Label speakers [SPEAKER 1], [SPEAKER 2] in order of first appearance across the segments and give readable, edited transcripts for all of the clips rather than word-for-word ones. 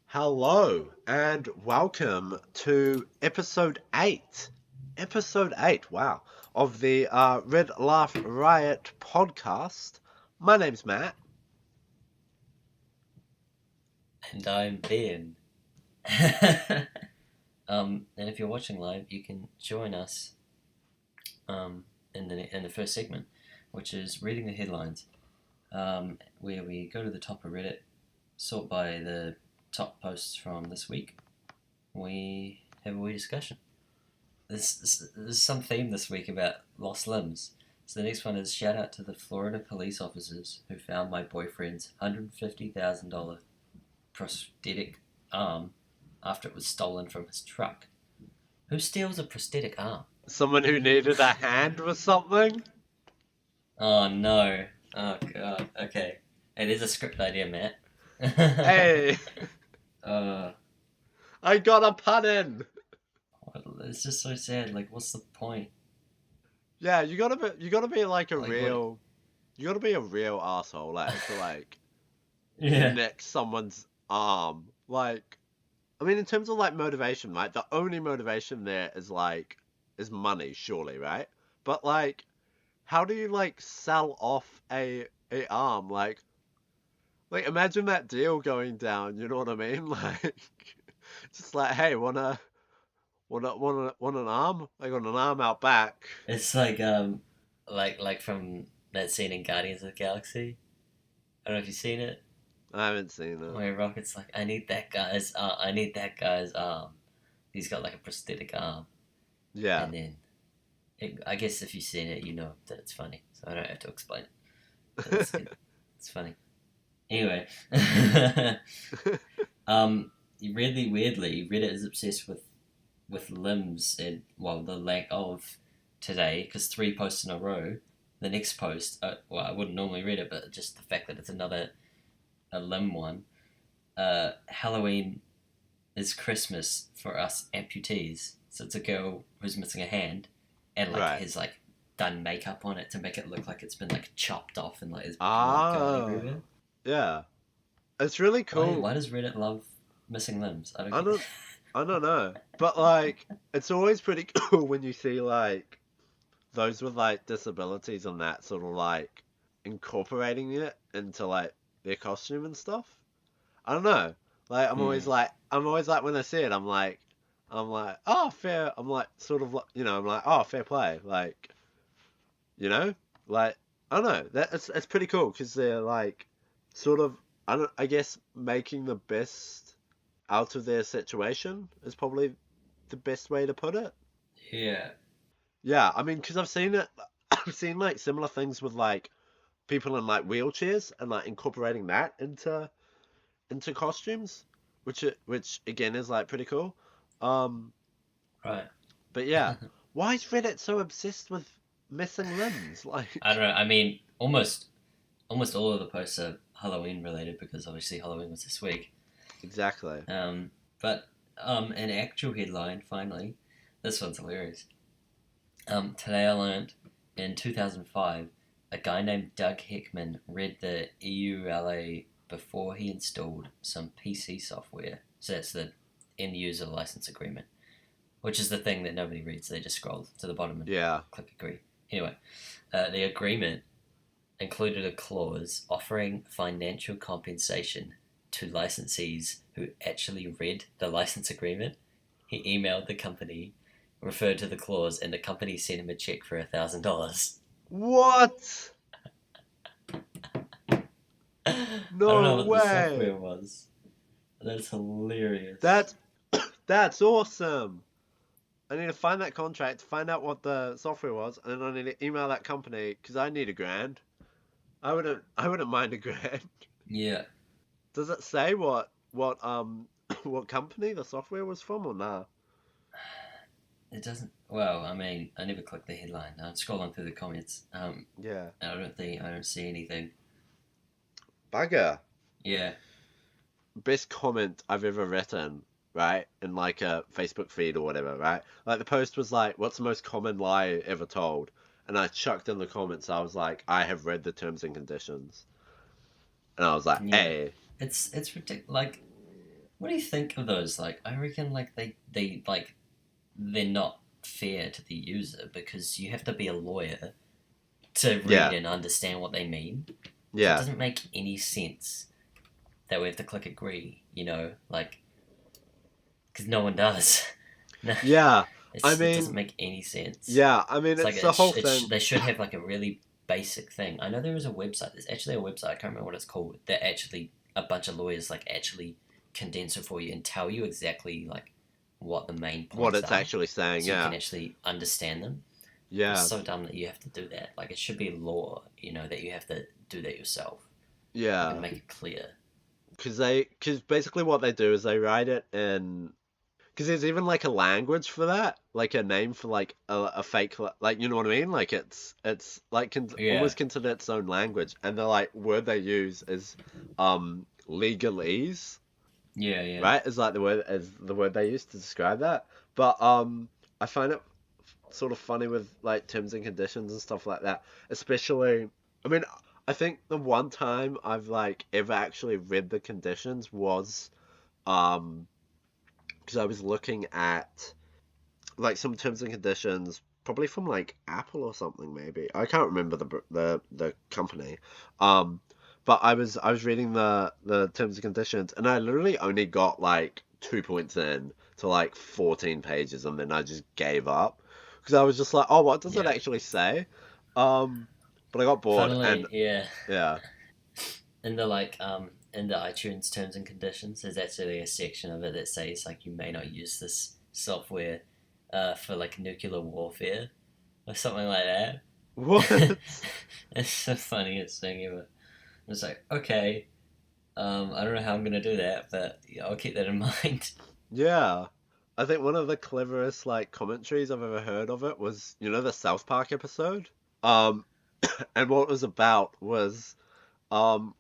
[SPEAKER 1] Hello and welcome to episode 8. Episode 8, wow, of the Red Laugh Riot podcast. My name's Matt.
[SPEAKER 2] And I'm Ben. And if you're watching live, you can join us in the first segment, which is reading the headlines, where we go to the top of Reddit, sort by the top posts from this week. We have a wee discussion. There's some theme this week about lost limbs. So the next one is shout out to the Florida police officers who found my boyfriend's $150,000 prosthetic arm after it was stolen from his truck. Who steals a prosthetic arm?
[SPEAKER 1] Someone who needed a hand with something?
[SPEAKER 2] Oh no. Oh god. Okay. It is a script idea, Matt.
[SPEAKER 1] Hey, I got a pun in.
[SPEAKER 2] It's just so sad. Like, what's the point?
[SPEAKER 1] Yeah, you gotta be like
[SPEAKER 2] Like,
[SPEAKER 1] you gotta be a real asshole, to
[SPEAKER 2] Yeah.
[SPEAKER 1] nick someone's arm. Like, I mean, in terms of like motivation, right? The only motivation there is money, surely, right? But like, how do you like sell off a arm? Like imagine that deal going down. You know what I mean? Like, just like, hey, want an arm? I got an arm out back.
[SPEAKER 2] It's like from that scene in Guardians of the Galaxy. I don't know if you've seen it.
[SPEAKER 1] I haven't seen it.
[SPEAKER 2] Where Rocket's like, I need that guy's arm. He's got like a prosthetic arm.
[SPEAKER 1] Yeah.
[SPEAKER 2] And then, I guess if you've seen it, you know that it's funny. So I don't have to explain it. It's, it's funny. Anyway. Really weirdly, Reddit is obsessed with limbs and, well, the lack of today, because 3 posts in a row. The next post, well, I wouldn't normally read it, but just the fact that it's a limb one. Halloween is Christmas for us amputees. So it's a girl who's missing a hand, and
[SPEAKER 1] Right.
[SPEAKER 2] has like done makeup on it to make it look like it's been like chopped off and like there's blood going everywhere.
[SPEAKER 1] Yeah. It's really cool.
[SPEAKER 2] Why does Reddit love missing limbs?
[SPEAKER 1] I don't know. But like, it's always pretty cool when you see like those with like disabilities and that sort of like incorporating it into like their costume and stuff. I don't know. Like, I'm always like when I see it, I'm like, oh, fair. I'm like, sort of like, I'm like, oh, fair play. Like, like, I don't know. It's pretty cool because they're like, sort of, I guess making the best out of their situation is probably the best way to put it.
[SPEAKER 2] Yeah.
[SPEAKER 1] Yeah, I mean, because I've seen like similar things with like people in like wheelchairs and like incorporating that into costumes, which again is like pretty cool.
[SPEAKER 2] Right.
[SPEAKER 1] But yeah, why is Reddit so obsessed with missing limbs? Like,
[SPEAKER 2] I don't know. I mean, almost all of the posts are Halloween related because obviously Halloween was this week.
[SPEAKER 1] exactly.
[SPEAKER 2] But an actual headline finally. This one's hilarious. Today I learned in 2005 a guy named Doug Heckman read the EULA before he installed some PC software. So that's the end user license agreement, which is the thing that nobody reads. They just scroll to the bottom and click agree. Anyway, the agreement included a clause offering financial compensation to licensees who actually read the license agreement. He emailed the company, referred to the clause, and the company sent him a check for $1,000.
[SPEAKER 1] What?
[SPEAKER 2] I don't know what
[SPEAKER 1] way.
[SPEAKER 2] the software was. That's hilarious.
[SPEAKER 1] That's awesome. I need to find that contract, find out what the software was, and then I need to email that company because I need $1,000. I wouldn't mind $1,000.
[SPEAKER 2] Yeah.
[SPEAKER 1] Does it say what what company the software was from or nah?
[SPEAKER 2] It doesn't. Well, I mean, I never clicked the headline. I'm scrolling through the comments.
[SPEAKER 1] Yeah.
[SPEAKER 2] I don't see anything.
[SPEAKER 1] Bugger.
[SPEAKER 2] Yeah.
[SPEAKER 1] Best comment I've ever written right, in like a Facebook feed or whatever, right? Like the post was like, "What's the most common lie ever told?" And I chucked in the comments. I was like, "I have read the terms and conditions," and I was like,
[SPEAKER 2] Yeah,
[SPEAKER 1] "Hey,
[SPEAKER 2] it's ridiculous. Like, what do you think of those? Like, I reckon like they like they're not fair to the user because you have to be a lawyer to read
[SPEAKER 1] yeah,
[SPEAKER 2] and understand what they mean. So it
[SPEAKER 1] yeah,
[SPEAKER 2] doesn't make any sense that we have to click agree. Like because no one does. No,
[SPEAKER 1] yeah." I
[SPEAKER 2] it doesn't
[SPEAKER 1] mean,
[SPEAKER 2] make any sense.
[SPEAKER 1] yeah, I mean,
[SPEAKER 2] It's like
[SPEAKER 1] it's the whole thing.
[SPEAKER 2] they should have like a really basic thing. I know there is a website. There's actually a website. I can't remember what it's called. That actually a bunch of lawyers like actually condense it for you and tell you exactly like what the main
[SPEAKER 1] What
[SPEAKER 2] points
[SPEAKER 1] it's
[SPEAKER 2] are,
[SPEAKER 1] actually saying,
[SPEAKER 2] so you can
[SPEAKER 1] yeah,
[SPEAKER 2] actually understand them. It's
[SPEAKER 1] yeah,
[SPEAKER 2] so dumb that you have to do that. Like it should be law, that you have to do that yourself. Like and
[SPEAKER 1] yeah.
[SPEAKER 2] make it clear.
[SPEAKER 1] Because basically what they do is they write it in. Because there's even like a language for that, like a name for like a fake, like you know what I mean? Like it's like
[SPEAKER 2] Yeah,
[SPEAKER 1] almost considered its own language, and the like word they use is legalese,
[SPEAKER 2] yeah, yeah.
[SPEAKER 1] right? Is the word they use to describe that. But I find it sort of funny with like terms and conditions and stuff like that, especially. I mean, I think the one time I've like ever actually read the conditions was um because I was looking at like some terms and conditions, probably from like Apple or something, maybe. I can't remember the company. Um, but I was reading the terms and conditions, and I literally only got like 2 points in to like 14 pages, and then I just gave up because I was just like, oh, what does it
[SPEAKER 2] Yeah.
[SPEAKER 1] actually say? Um, but I got bored, and
[SPEAKER 2] Funnily, yeah.
[SPEAKER 1] yeah.
[SPEAKER 2] In the iTunes terms and conditions, there's actually a section of it that says like you may not use this software for like nuclear warfare or something like that.
[SPEAKER 1] What?
[SPEAKER 2] It's the funniest thing ever. It's like, okay, I don't know how I'm gonna do that, but yeah, I'll keep that in mind.
[SPEAKER 1] Yeah. I think one of the cleverest like commentaries I've ever heard of it was, the South Park episode. Um, and what it was about was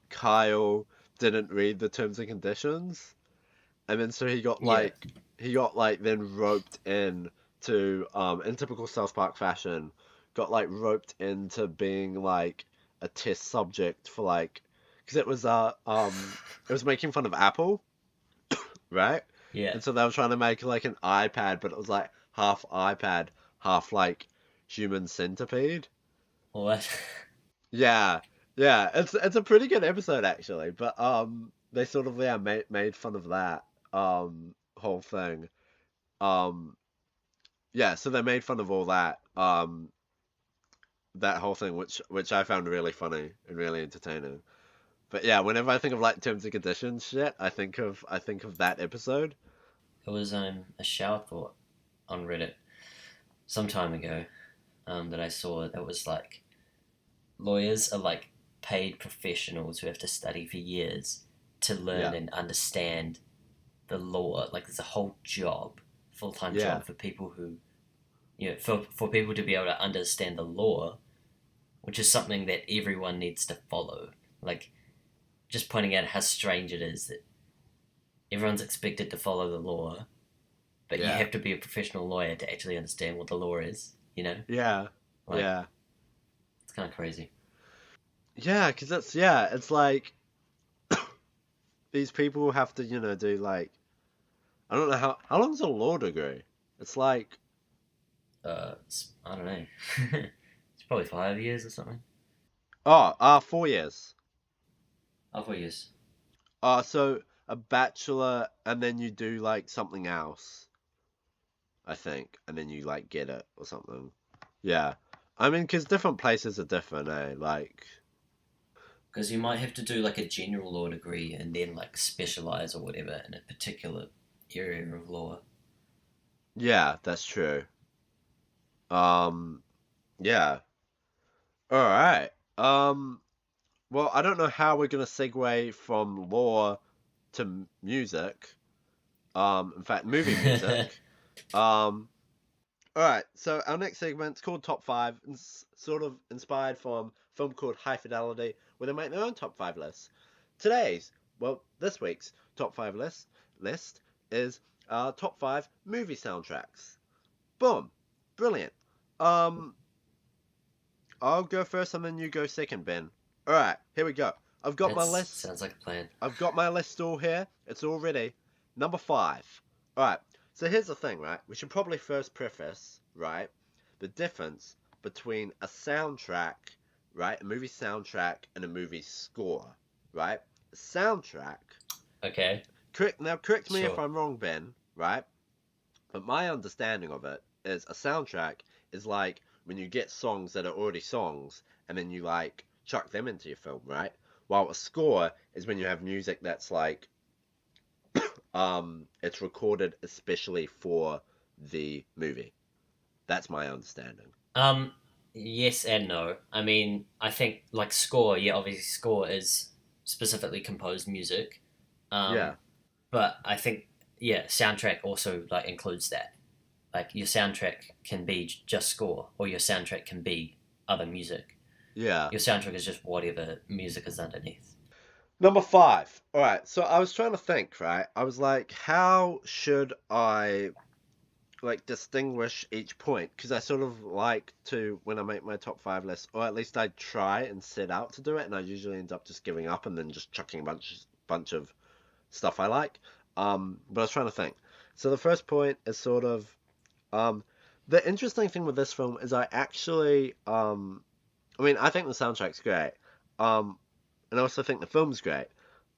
[SPEAKER 1] Kyle didn't read the terms and conditions, and then so
[SPEAKER 2] Yeah,
[SPEAKER 1] he got like then roped in to in typical South Park fashion, got like roped into being like a test subject for like because it was making fun of Apple, right?
[SPEAKER 2] yeah.
[SPEAKER 1] And so they were trying to make like an iPad, but it was like half iPad, half like human centipede.
[SPEAKER 2] What?
[SPEAKER 1] Yeah, yeah, it's a pretty good episode actually, but they sort of made fun of that whole thing. Um yeah, so they made fun of all that whole thing, which I found really funny and really entertaining. But yeah, whenever I think of like terms and conditions shit, I think of that episode.
[SPEAKER 2] It was a shower thought on Reddit some time ago that I saw that was like lawyers are like paid professionals who have to study for years to learn
[SPEAKER 1] Yeah,
[SPEAKER 2] and understand the law. Like there's a whole job, full time
[SPEAKER 1] yeah,
[SPEAKER 2] job for people who for people to be able to understand the law, which is something that everyone needs to follow. Like just pointing out how strange it is that everyone's expected to follow the law, but you
[SPEAKER 1] yeah,
[SPEAKER 2] have to be a professional lawyer to actually understand what the law is.
[SPEAKER 1] yeah,
[SPEAKER 2] Like
[SPEAKER 1] yeah.
[SPEAKER 2] it's kind of crazy.
[SPEAKER 1] Yeah, because it's like these people have to, do like I don't know how long's a law degree? It's like
[SPEAKER 2] I don't know. It's probably 5 years or something.
[SPEAKER 1] 4 years.
[SPEAKER 2] 4 years.
[SPEAKER 1] So a bachelor and then you do like something else, I think, and then you like get it or something. Yeah, I mean, because different places are different, eh? Like,
[SPEAKER 2] Because you might have to do like a general law degree and then like specialize or whatever in a particular area of law.
[SPEAKER 1] yeah, that's true. Um, yeah. All right. Well, I don't know how we're gonna segue from law to music. In fact, movie music. Um, all right. So our next segment's called Top Five, and sort of inspired from a film called High Fidelity, where they make their own top five lists. This week's top five list is top 5 movie soundtracks. Boom. Brilliant. Um, I'll go first and then you go second, Ben. Alright, here we go. I've got
[SPEAKER 2] That
[SPEAKER 1] my list.
[SPEAKER 2] sounds like a plan.
[SPEAKER 1] I've got my list all here. It's all ready. Number 5. Alright, so here's the thing, right? We should probably first preface, right, the difference between a soundtrack, right, a movie soundtrack and a movie score, right? A soundtrack.
[SPEAKER 2] Okay.
[SPEAKER 1] Correct me if
[SPEAKER 2] Sure.
[SPEAKER 1] I'm wrong, Ben, right? But my understanding of it is a soundtrack is like when you get songs that are already songs and then you like chuck them into your film, right? While a score is when you have music that's like it's recorded especially for the movie. That's my understanding.
[SPEAKER 2] Um, yes and no. I mean, I think like score. Yeah, obviously score is specifically composed music.
[SPEAKER 1] Yeah.
[SPEAKER 2] Um, but I think yeah, soundtrack also like includes that. Like your soundtrack can be just score, or your soundtrack can be other music.
[SPEAKER 1] Yeah.
[SPEAKER 2] Your soundtrack is just whatever music is underneath.
[SPEAKER 1] Number 5. All right. So I was trying to think, right? I was like, how should I like distinguish each point? Because I sort of like to when I make my top 5 list, or at least I try and set out to do it, and I usually end up just giving up and then just chucking a bunch of stuff I like. But I was trying to think. So the first point is sort of um, the interesting thing with this film is I actually I mean I think the soundtrack's great. Um, and I also think the film's great.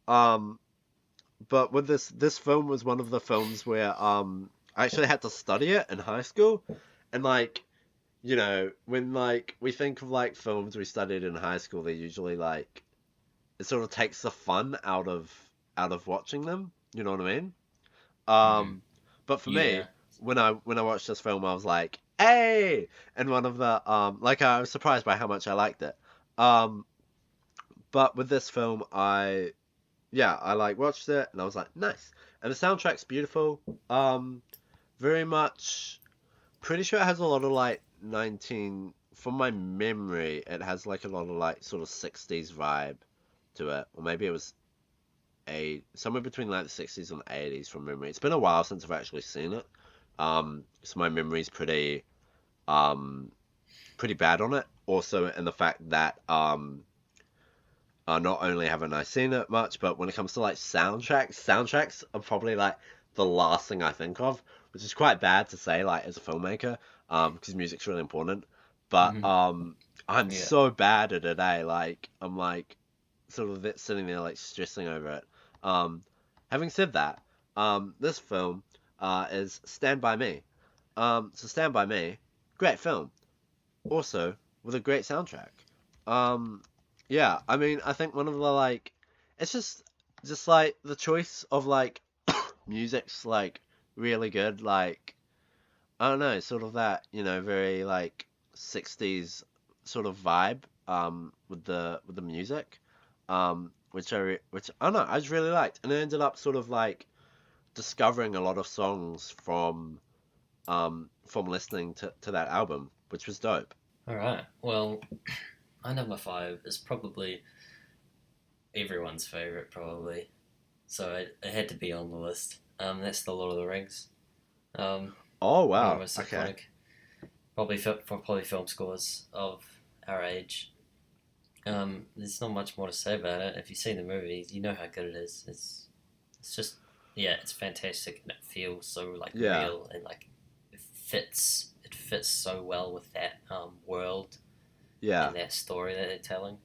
[SPEAKER 1] Um, but with this film was one of the films where I actually had to study it in high school, and like when like we think of like films we studied in high school, they usually like it sort of takes the fun out of watching them. You know what I mean?
[SPEAKER 2] Mm-hmm.
[SPEAKER 1] Um, but for
[SPEAKER 2] Yeah.
[SPEAKER 1] me, when I watched this film, I was like, hey! And one of the like I was surprised by how much I liked it. Um, but with this film, I like watched it and I was like, nice. And the soundtrack's beautiful. Very much pretty sure it has a lot of like 19 from my memory, it has like a lot of like sort of 60s vibe to it. Or maybe it was a somewhere between like the 60s and the 80s from memory. It's been a while since I've actually seen it. So my memory's um pretty bad on it. Also in the fact that not only haven't I seen it much, but when it comes to like soundtracks are probably like the last thing I think of, which is quite bad to say like as a filmmaker, because music's really important. But
[SPEAKER 2] Mm-hmm.
[SPEAKER 1] I'm
[SPEAKER 2] Yeah.
[SPEAKER 1] so bad at it, eh? Like I'm like sort of sitting there like stressing over it. Um, Having said that, this film is Stand By Me. So Stand By Me, great film. Also with a great soundtrack. Um, yeah, I mean, I think one of the like, it's just like the choice of like music's like really good. Like I don't know, sort of that very like 60s sort of vibe with the music, which I don't know I just really liked, and I ended up sort of like discovering a lot of songs from listening to that album, which was dope.
[SPEAKER 2] All right. Well, my number five is probably everyone's favorite, probably. So it had to be on the list. That's the Lord of the Rings. Um,
[SPEAKER 1] Oh
[SPEAKER 2] one of the
[SPEAKER 1] wow,
[SPEAKER 2] most
[SPEAKER 1] okay.
[SPEAKER 2] iconic, probably film scores of our age. There's not much more to say about it. If you've seen the movie, you know how good it is. It's just yeah, it's fantastic and it feels so like
[SPEAKER 1] Yeah,
[SPEAKER 2] real and like it fits so well with that world
[SPEAKER 1] yeah,
[SPEAKER 2] and that story that they're telling.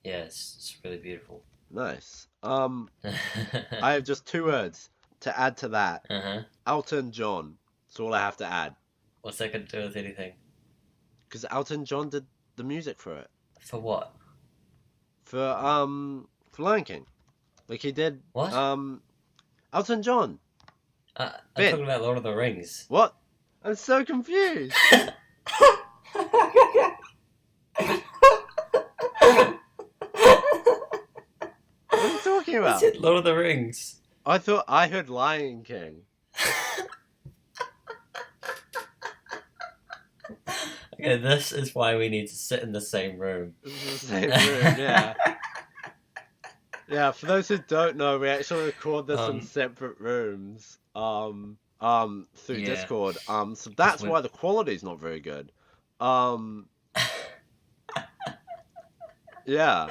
[SPEAKER 2] Yeah, it's really beautiful.
[SPEAKER 1] nice.
[SPEAKER 2] Uh
[SPEAKER 1] I have just two words to add to that.
[SPEAKER 2] huh.
[SPEAKER 1] Elton John. That's all I have to add.
[SPEAKER 2] What's that got to do with anything?
[SPEAKER 1] Because Elton John did the music for it.
[SPEAKER 2] For what?
[SPEAKER 1] For Lion King. Like he did
[SPEAKER 2] What?
[SPEAKER 1] Elton John.
[SPEAKER 2] I'm
[SPEAKER 1] Ben.
[SPEAKER 2] talking about Lord of the Rings.
[SPEAKER 1] What? I'm so confused. What are you talking
[SPEAKER 2] I
[SPEAKER 1] about?
[SPEAKER 2] said Lord of the Rings.
[SPEAKER 1] I thought I heard Lion King.
[SPEAKER 2] Okay, this is why we need to sit in the same room.
[SPEAKER 1] This is the same room, yeah. Yeah, for those who don't know, we actually record this in
[SPEAKER 2] Um,
[SPEAKER 1] separate rooms, through
[SPEAKER 2] yeah,
[SPEAKER 1] Discord. So
[SPEAKER 2] because
[SPEAKER 1] that's
[SPEAKER 2] we're
[SPEAKER 1] why the quality's not very good. Um, yeah.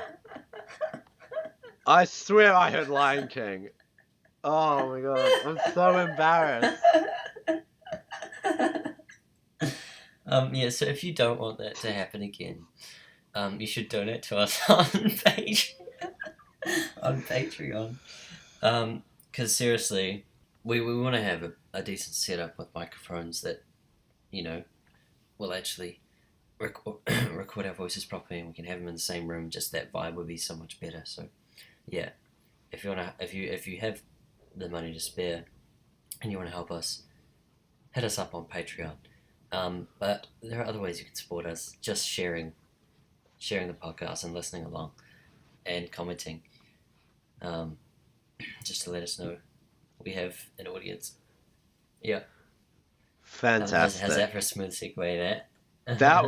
[SPEAKER 1] I swear I heard Lion King. Oh my god, I'm so embarrassed.
[SPEAKER 2] yeah. So if you don't want that to happen again, you should donate to us on on Patreon. Because seriously, we want to have a decent setup with microphones that you know will actually record record our voices properly, and we can have them in the same room. Just that vibe would be so much better. So yeah, if you have the money to spare and you want to help us, hit us up on Patreon. But there are other ways you can support us. Just sharing the podcast and listening along and commenting. Um, just to let us know we have an audience. Yeah. How's
[SPEAKER 1] Fantastic.
[SPEAKER 2] that for a smooth segue
[SPEAKER 1] That
[SPEAKER 2] there?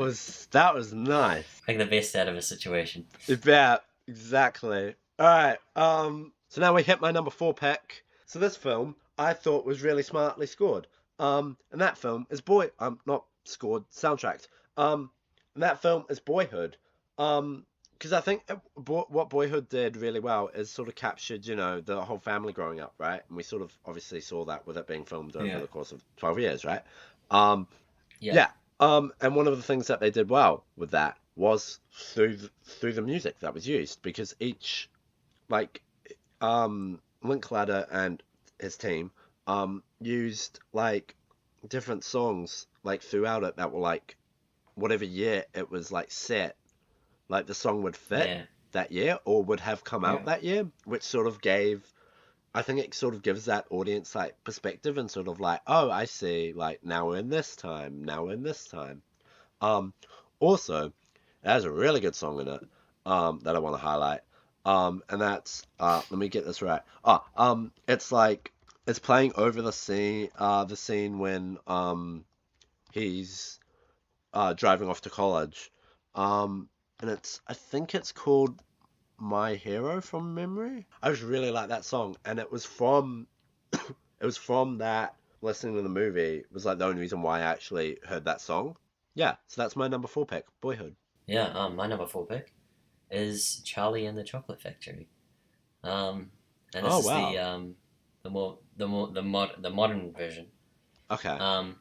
[SPEAKER 1] was nice.
[SPEAKER 2] Make the best out of a situation.
[SPEAKER 1] Yeah, exactly. All right. So now we hit my number 4 pick. So this film I thought was really smartly scored. And that film is not scored, soundtracked. And that film is Boyhood. Because I think what Boyhood did really well is sort of captured, the whole family growing up, right? And we sort of obviously saw that with it being filmed over
[SPEAKER 2] Yeah.
[SPEAKER 1] the course of 12 years, right? Um,
[SPEAKER 2] Yeah.
[SPEAKER 1] yeah. And one of the things that they did well with that was through the music that was used, because each, like, Linklater and his team used like different songs like throughout it that were like whatever year it was like set, like the song would fit
[SPEAKER 2] Yeah.
[SPEAKER 1] that year or would have come out
[SPEAKER 2] Yeah.
[SPEAKER 1] that year, which sort of gave, I think it sort of gives that audience like perspective and sort of like, oh, I see, like now we're in this time, now we're in this time. Um, Also, it has a really good song in it, that I want to highlight. And that's, let me get this right. It's like it's playing over the scene when he's driving off to college. And I think it's called My Hero from memory. I just really like that song, and it was from that, listening to the movie was like the only reason why I actually heard that song. Yeah, so that's my number 4 pick, Boyhood.
[SPEAKER 2] Yeah. My number four pick is Charlie and the Chocolate Factory. Um, and this
[SPEAKER 1] Oh
[SPEAKER 2] is
[SPEAKER 1] wow.
[SPEAKER 2] the modern version.
[SPEAKER 1] Okay.
[SPEAKER 2] Um,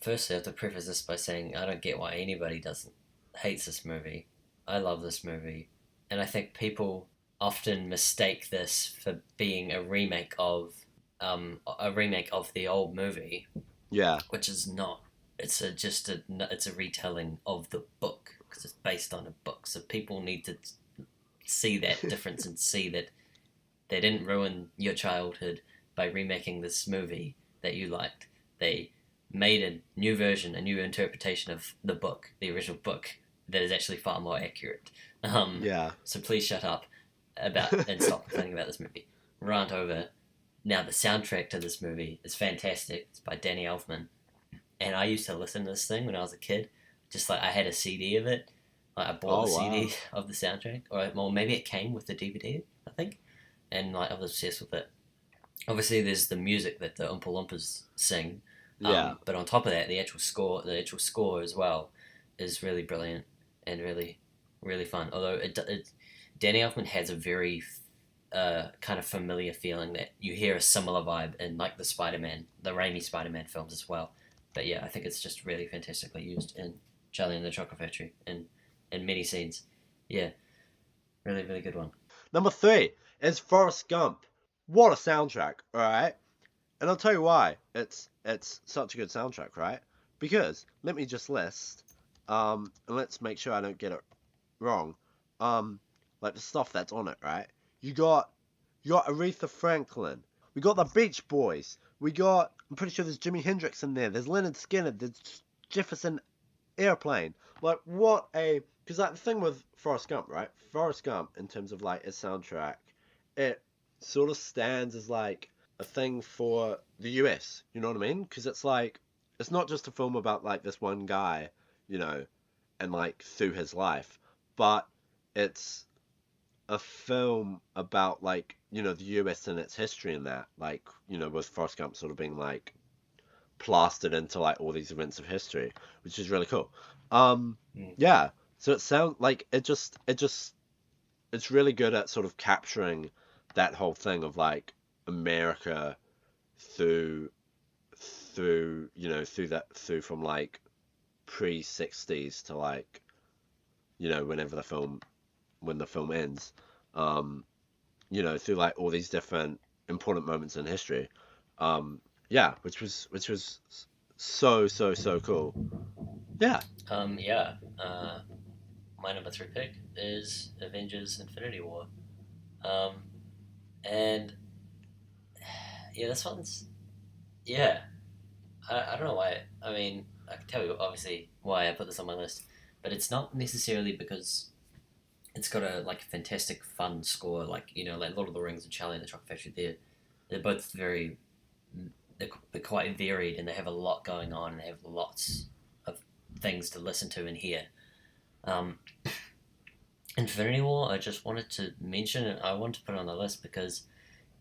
[SPEAKER 2] Firstly, I have to preface this by saying I don't get why anybody doesn't hates this movie. I love this movie, and I think people often mistake this for being a remake of the old movie,
[SPEAKER 1] Yeah.
[SPEAKER 2] which is not. It's a retelling of the book because it's based on a book. So people need to see that difference and see that they didn't ruin your childhood by remaking this movie that you liked. They made a new version, a new interpretation of the book, the original book, that is actually far more accurate.
[SPEAKER 1] Yeah.
[SPEAKER 2] So please shut up and stop complaining about this movie. Rant over. Now the soundtrack to this movie is fantastic. It's by Danny Elfman, and I used to listen to this thing when I was a kid. Just like I had a CD of it. Like I bought the
[SPEAKER 1] Oh
[SPEAKER 2] CD
[SPEAKER 1] wow.
[SPEAKER 2] of the soundtrack, or well, maybe it came with the DVD. I think, and like I was obsessed with it. Obviously, there's the music that the Oompa Loompas sing,
[SPEAKER 1] Yeah.
[SPEAKER 2] but on top of that, the actual score as well, is really brilliant and really, really fun. Although Danny Elfman has a very kind of familiar feeling that you hear a similar vibe in like the Raimi Spider-Man films as well. But yeah, I think it's just really fantastically used in Charlie and the Chocolate Factory in many scenes. Yeah, really, really good one.
[SPEAKER 1] Number 3 is Forrest Gump. What a soundtrack, all right? And I'll tell you why. It's such a good soundtrack, right? Because let me just list, and let's make sure I don't get it wrong. Um, like the stuff that's on it, right? You got you got Aretha Franklin. We got the Beach Boys. I'm pretty sure there's Jimi Hendrix in there. There's Leonard Skinner. There's Jefferson Airplane. Like what a, because like the thing with Forrest Gump, right? Forrest Gump, in terms of like its soundtrack, it sort of stands as like a thing for the US. You know what I mean? Because it's like it's not just a film about like this one guy, you know, and like through his life, but it's a film about like, the US and its history and that, like, with Forrest Gump sort of being like plastered into like all these events of history, which is really cool. Um,
[SPEAKER 2] Mm.
[SPEAKER 1] yeah. So it sounds like it's really good at sort of capturing that whole thing of like America through through from like pre 60s to like, whenever when the film ends. Um, through like all these different important moments in history. Um, yeah, which was so cool. Yeah.
[SPEAKER 2] Yeah. My number three pick is Avengers: Infinity War. Um, and yeah, this one's yeah. I don't know why. I mean, I can tell you obviously why I put this on my list, but it's not necessarily because it's got a like fantastic fun score, like like Lord of the Rings and Charlie and the Chocolate Factory. They're both very they're quite varied and they have a lot going on and they have lots of things to listen to and hear. Um, Infinity War, I just wanted to mention it. I want to put it on the list because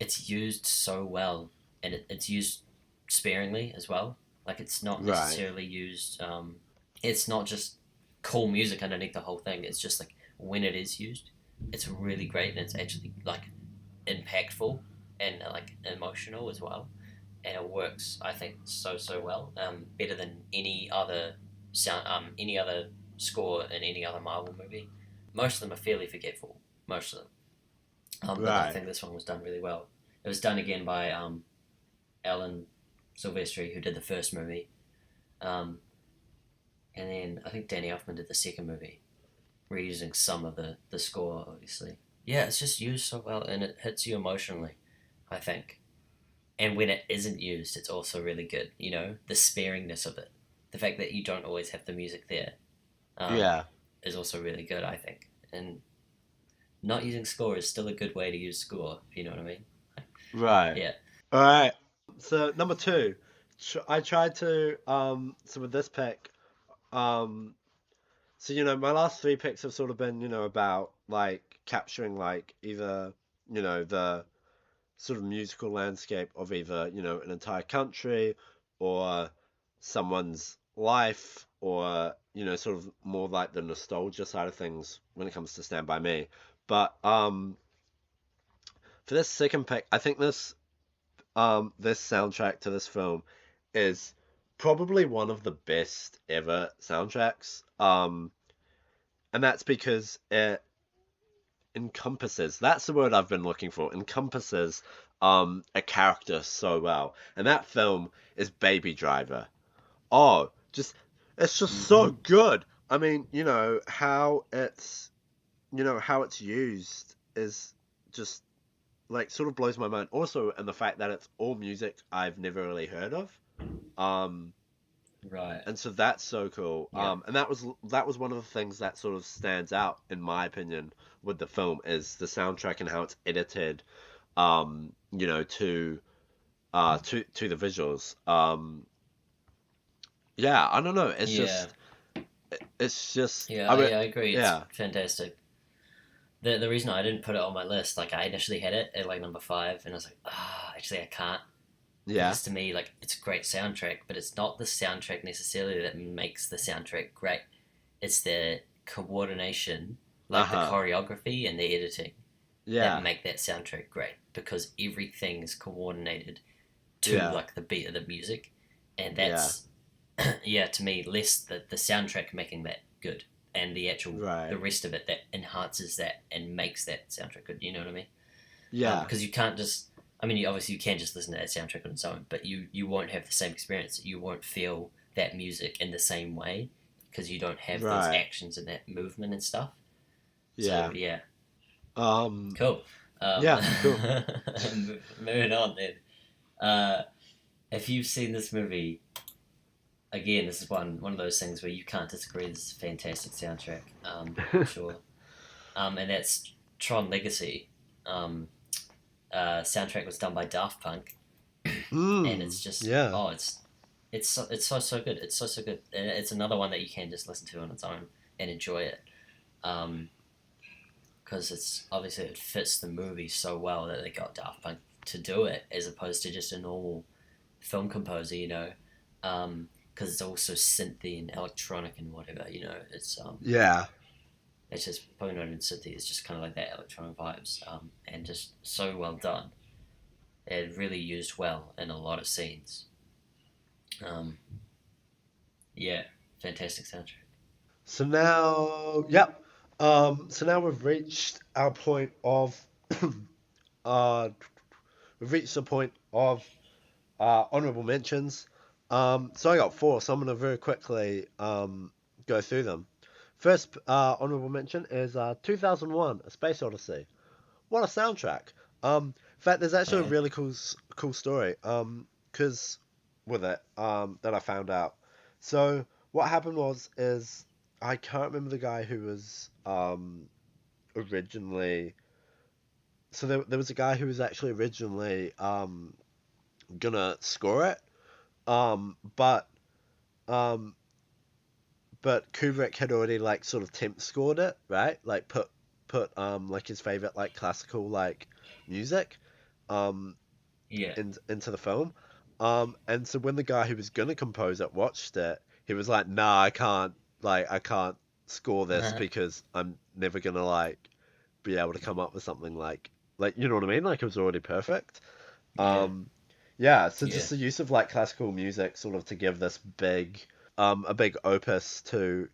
[SPEAKER 2] it's used so well and it's used sparingly as well. Like it's not
[SPEAKER 1] Right.
[SPEAKER 2] necessarily used. It's not just cool music underneath the whole thing. It's just like when it is used, it's really great and it's actually like impactful and like emotional as well. And it works, I think, so well. Better than any other score in any other Marvel movie. Most of them are fairly forgetful. Most of them. But I
[SPEAKER 1] Right.
[SPEAKER 2] think this one was done really well. It was done again by Alan Silvestri, who did the first movie, um, and then I think Danny Elfman did the second movie, reusing some of the score, obviously. Yeah, it's just used so well, and it hits you emotionally, I think. And when it isn't used, it's also really good. The sparingness of it, the fact that you don't always have the music there, um,
[SPEAKER 1] Yeah.
[SPEAKER 2] is also really good, I think. And not using score is still a good way to use score, if you know what I mean.
[SPEAKER 1] Right.
[SPEAKER 2] Yeah.
[SPEAKER 1] All right. So number two, I tried to so with this pick, um so my last three picks have sort of been about like capturing like either the sort of musical landscape of either an entire country or someone's life, or sort of more like the nostalgia side of things when it comes to Stand By Me. But for this second pick, I think this soundtrack to this film is probably one of the best ever soundtracks. And that's because it encompasses, that's the word I've been looking for, encompasses a character so well. And that film is Baby Driver. Oh, it's just so
[SPEAKER 2] Mm-hmm.
[SPEAKER 1] good. I mean, how it's used is just like sort of blows my mind. Also, and the fact that it's all music I've never really heard of. Um,
[SPEAKER 2] Right.
[SPEAKER 1] and so that's so cool.
[SPEAKER 2] Yeah.
[SPEAKER 1] And that was one of the things that sort of stands out, in my opinion, with the film is the soundtrack and how it's edited. To the visuals. Yeah, I don't know.
[SPEAKER 2] Yeah.
[SPEAKER 1] It's just.
[SPEAKER 2] Yeah,
[SPEAKER 1] I mean,
[SPEAKER 2] I agree. It's
[SPEAKER 1] yeah,
[SPEAKER 2] fantastic. The reason I didn't put it on my list, like I initially had it at like number five, and I was like, actually I can't,
[SPEAKER 1] yeah,
[SPEAKER 2] because to me, like it's a great soundtrack, but it's not the soundtrack necessarily that makes the soundtrack great. It's the coordination, like the
[SPEAKER 1] uh-huh,
[SPEAKER 2] choreography and the editing that
[SPEAKER 1] yeah,
[SPEAKER 2] make that soundtrack great because everything is coordinated to
[SPEAKER 1] yeah,
[SPEAKER 2] like the beat of the music, and
[SPEAKER 1] yeah,
[SPEAKER 2] that's yeah, to me, less the soundtrack making that good and the
[SPEAKER 1] right,
[SPEAKER 2] rest of it that enhances that and makes that soundtrack good. You know what I mean?
[SPEAKER 1] yeah,
[SPEAKER 2] Because you can't just. I mean, obviously you can just listen to that soundtrack on its own, but you won't have the same experience. You won't feel that music in the same way because you don't have those
[SPEAKER 1] right,
[SPEAKER 2] actions and that movement and stuff. So
[SPEAKER 1] yeah.
[SPEAKER 2] yeah,
[SPEAKER 1] Um,
[SPEAKER 2] cool.
[SPEAKER 1] yeah, cool.
[SPEAKER 2] Moving on then. Uh, if you've seen this movie, again, this is one of those things where you can't disagree. This is a fantastic soundtrack, for sure. And that's Tron Legacy. Um, Soundtrack was done by Daft Punk, and
[SPEAKER 1] Hmm.
[SPEAKER 2] it's just
[SPEAKER 1] Yeah.
[SPEAKER 2] it's so good. It's so good. And it's another one that you can just listen to on its own and enjoy it. Um, because it's obviously it fits the movie so well that they got Daft Punk to do it as opposed to just a normal film composer, because it's also synthy and electronic and whatever,
[SPEAKER 1] Yeah.
[SPEAKER 2] it's just probably not even synthy, it's just kind of like that electronic vibes, and just so well done. It really used well in a lot of scenes. Um, yeah, fantastic soundtrack.
[SPEAKER 1] So now, yep. So now we've reached our point of, uh, we've reached the point of honorable mentions. So I got four, so I'm gonna very quickly go through them. First honorable mention is 2001: A Space Odyssey. What a soundtrack! In fact, there's
[SPEAKER 2] Oh
[SPEAKER 1] actually a
[SPEAKER 2] yeah.
[SPEAKER 1] really cool story. Because with it, that I found out. So what happened is I can't remember the guy who was originally. So there was a guy who was actually originally gonna score it. But um, but Kubrick had already like sort of temp scored it, right? Like put like his favorite like classical like music um
[SPEAKER 2] Yeah.
[SPEAKER 1] into the film. And so when the guy who was gonna compose it watched it, he was like, "Nah, I can't score this
[SPEAKER 2] Uh-huh.
[SPEAKER 1] because I'm never gonna like be able to come up with something like you know what I mean? Like it was already perfect."
[SPEAKER 2] Yeah.
[SPEAKER 1] Um, yeah, so
[SPEAKER 2] Yeah.
[SPEAKER 1] just the use of like classical music sort of to give this a big opus to,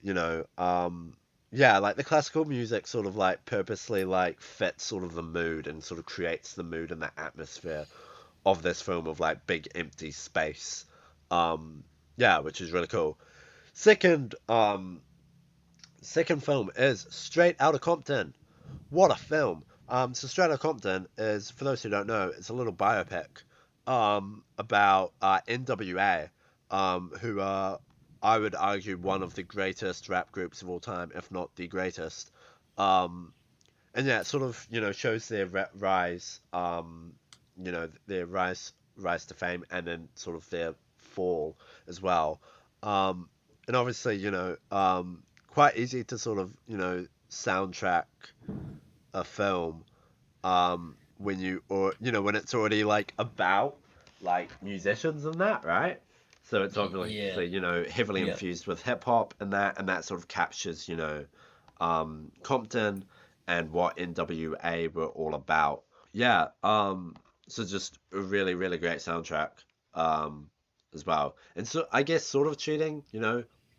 [SPEAKER 1] yeah, like the classical music sort of like purposely like fits sort of the mood and sort of creates the mood and the atmosphere of this film of like big empty space. Yeah, which is really cool. Second, second film is Straight Outta Compton. What a film! So Straight Outta Compton is, for those who don't know, it's a little biopic about NWA, who are, I would argue, one of the greatest rap groups of all time, if not the greatest. Um, and yeah, it sort of shows their rise, their rise to fame, and then sort of their fall as well. Um, and obviously, quite easy to sort of soundtrack a film when when it's already like about like musicians and that, right? So it's
[SPEAKER 2] Yeah.
[SPEAKER 1] obviously heavily
[SPEAKER 2] Yeah.
[SPEAKER 1] infused with hip hop and that sort of captures Compton and what NWA were all about. Yeah, so just a really really great soundtrack um as well. And so I guess sort of cheating,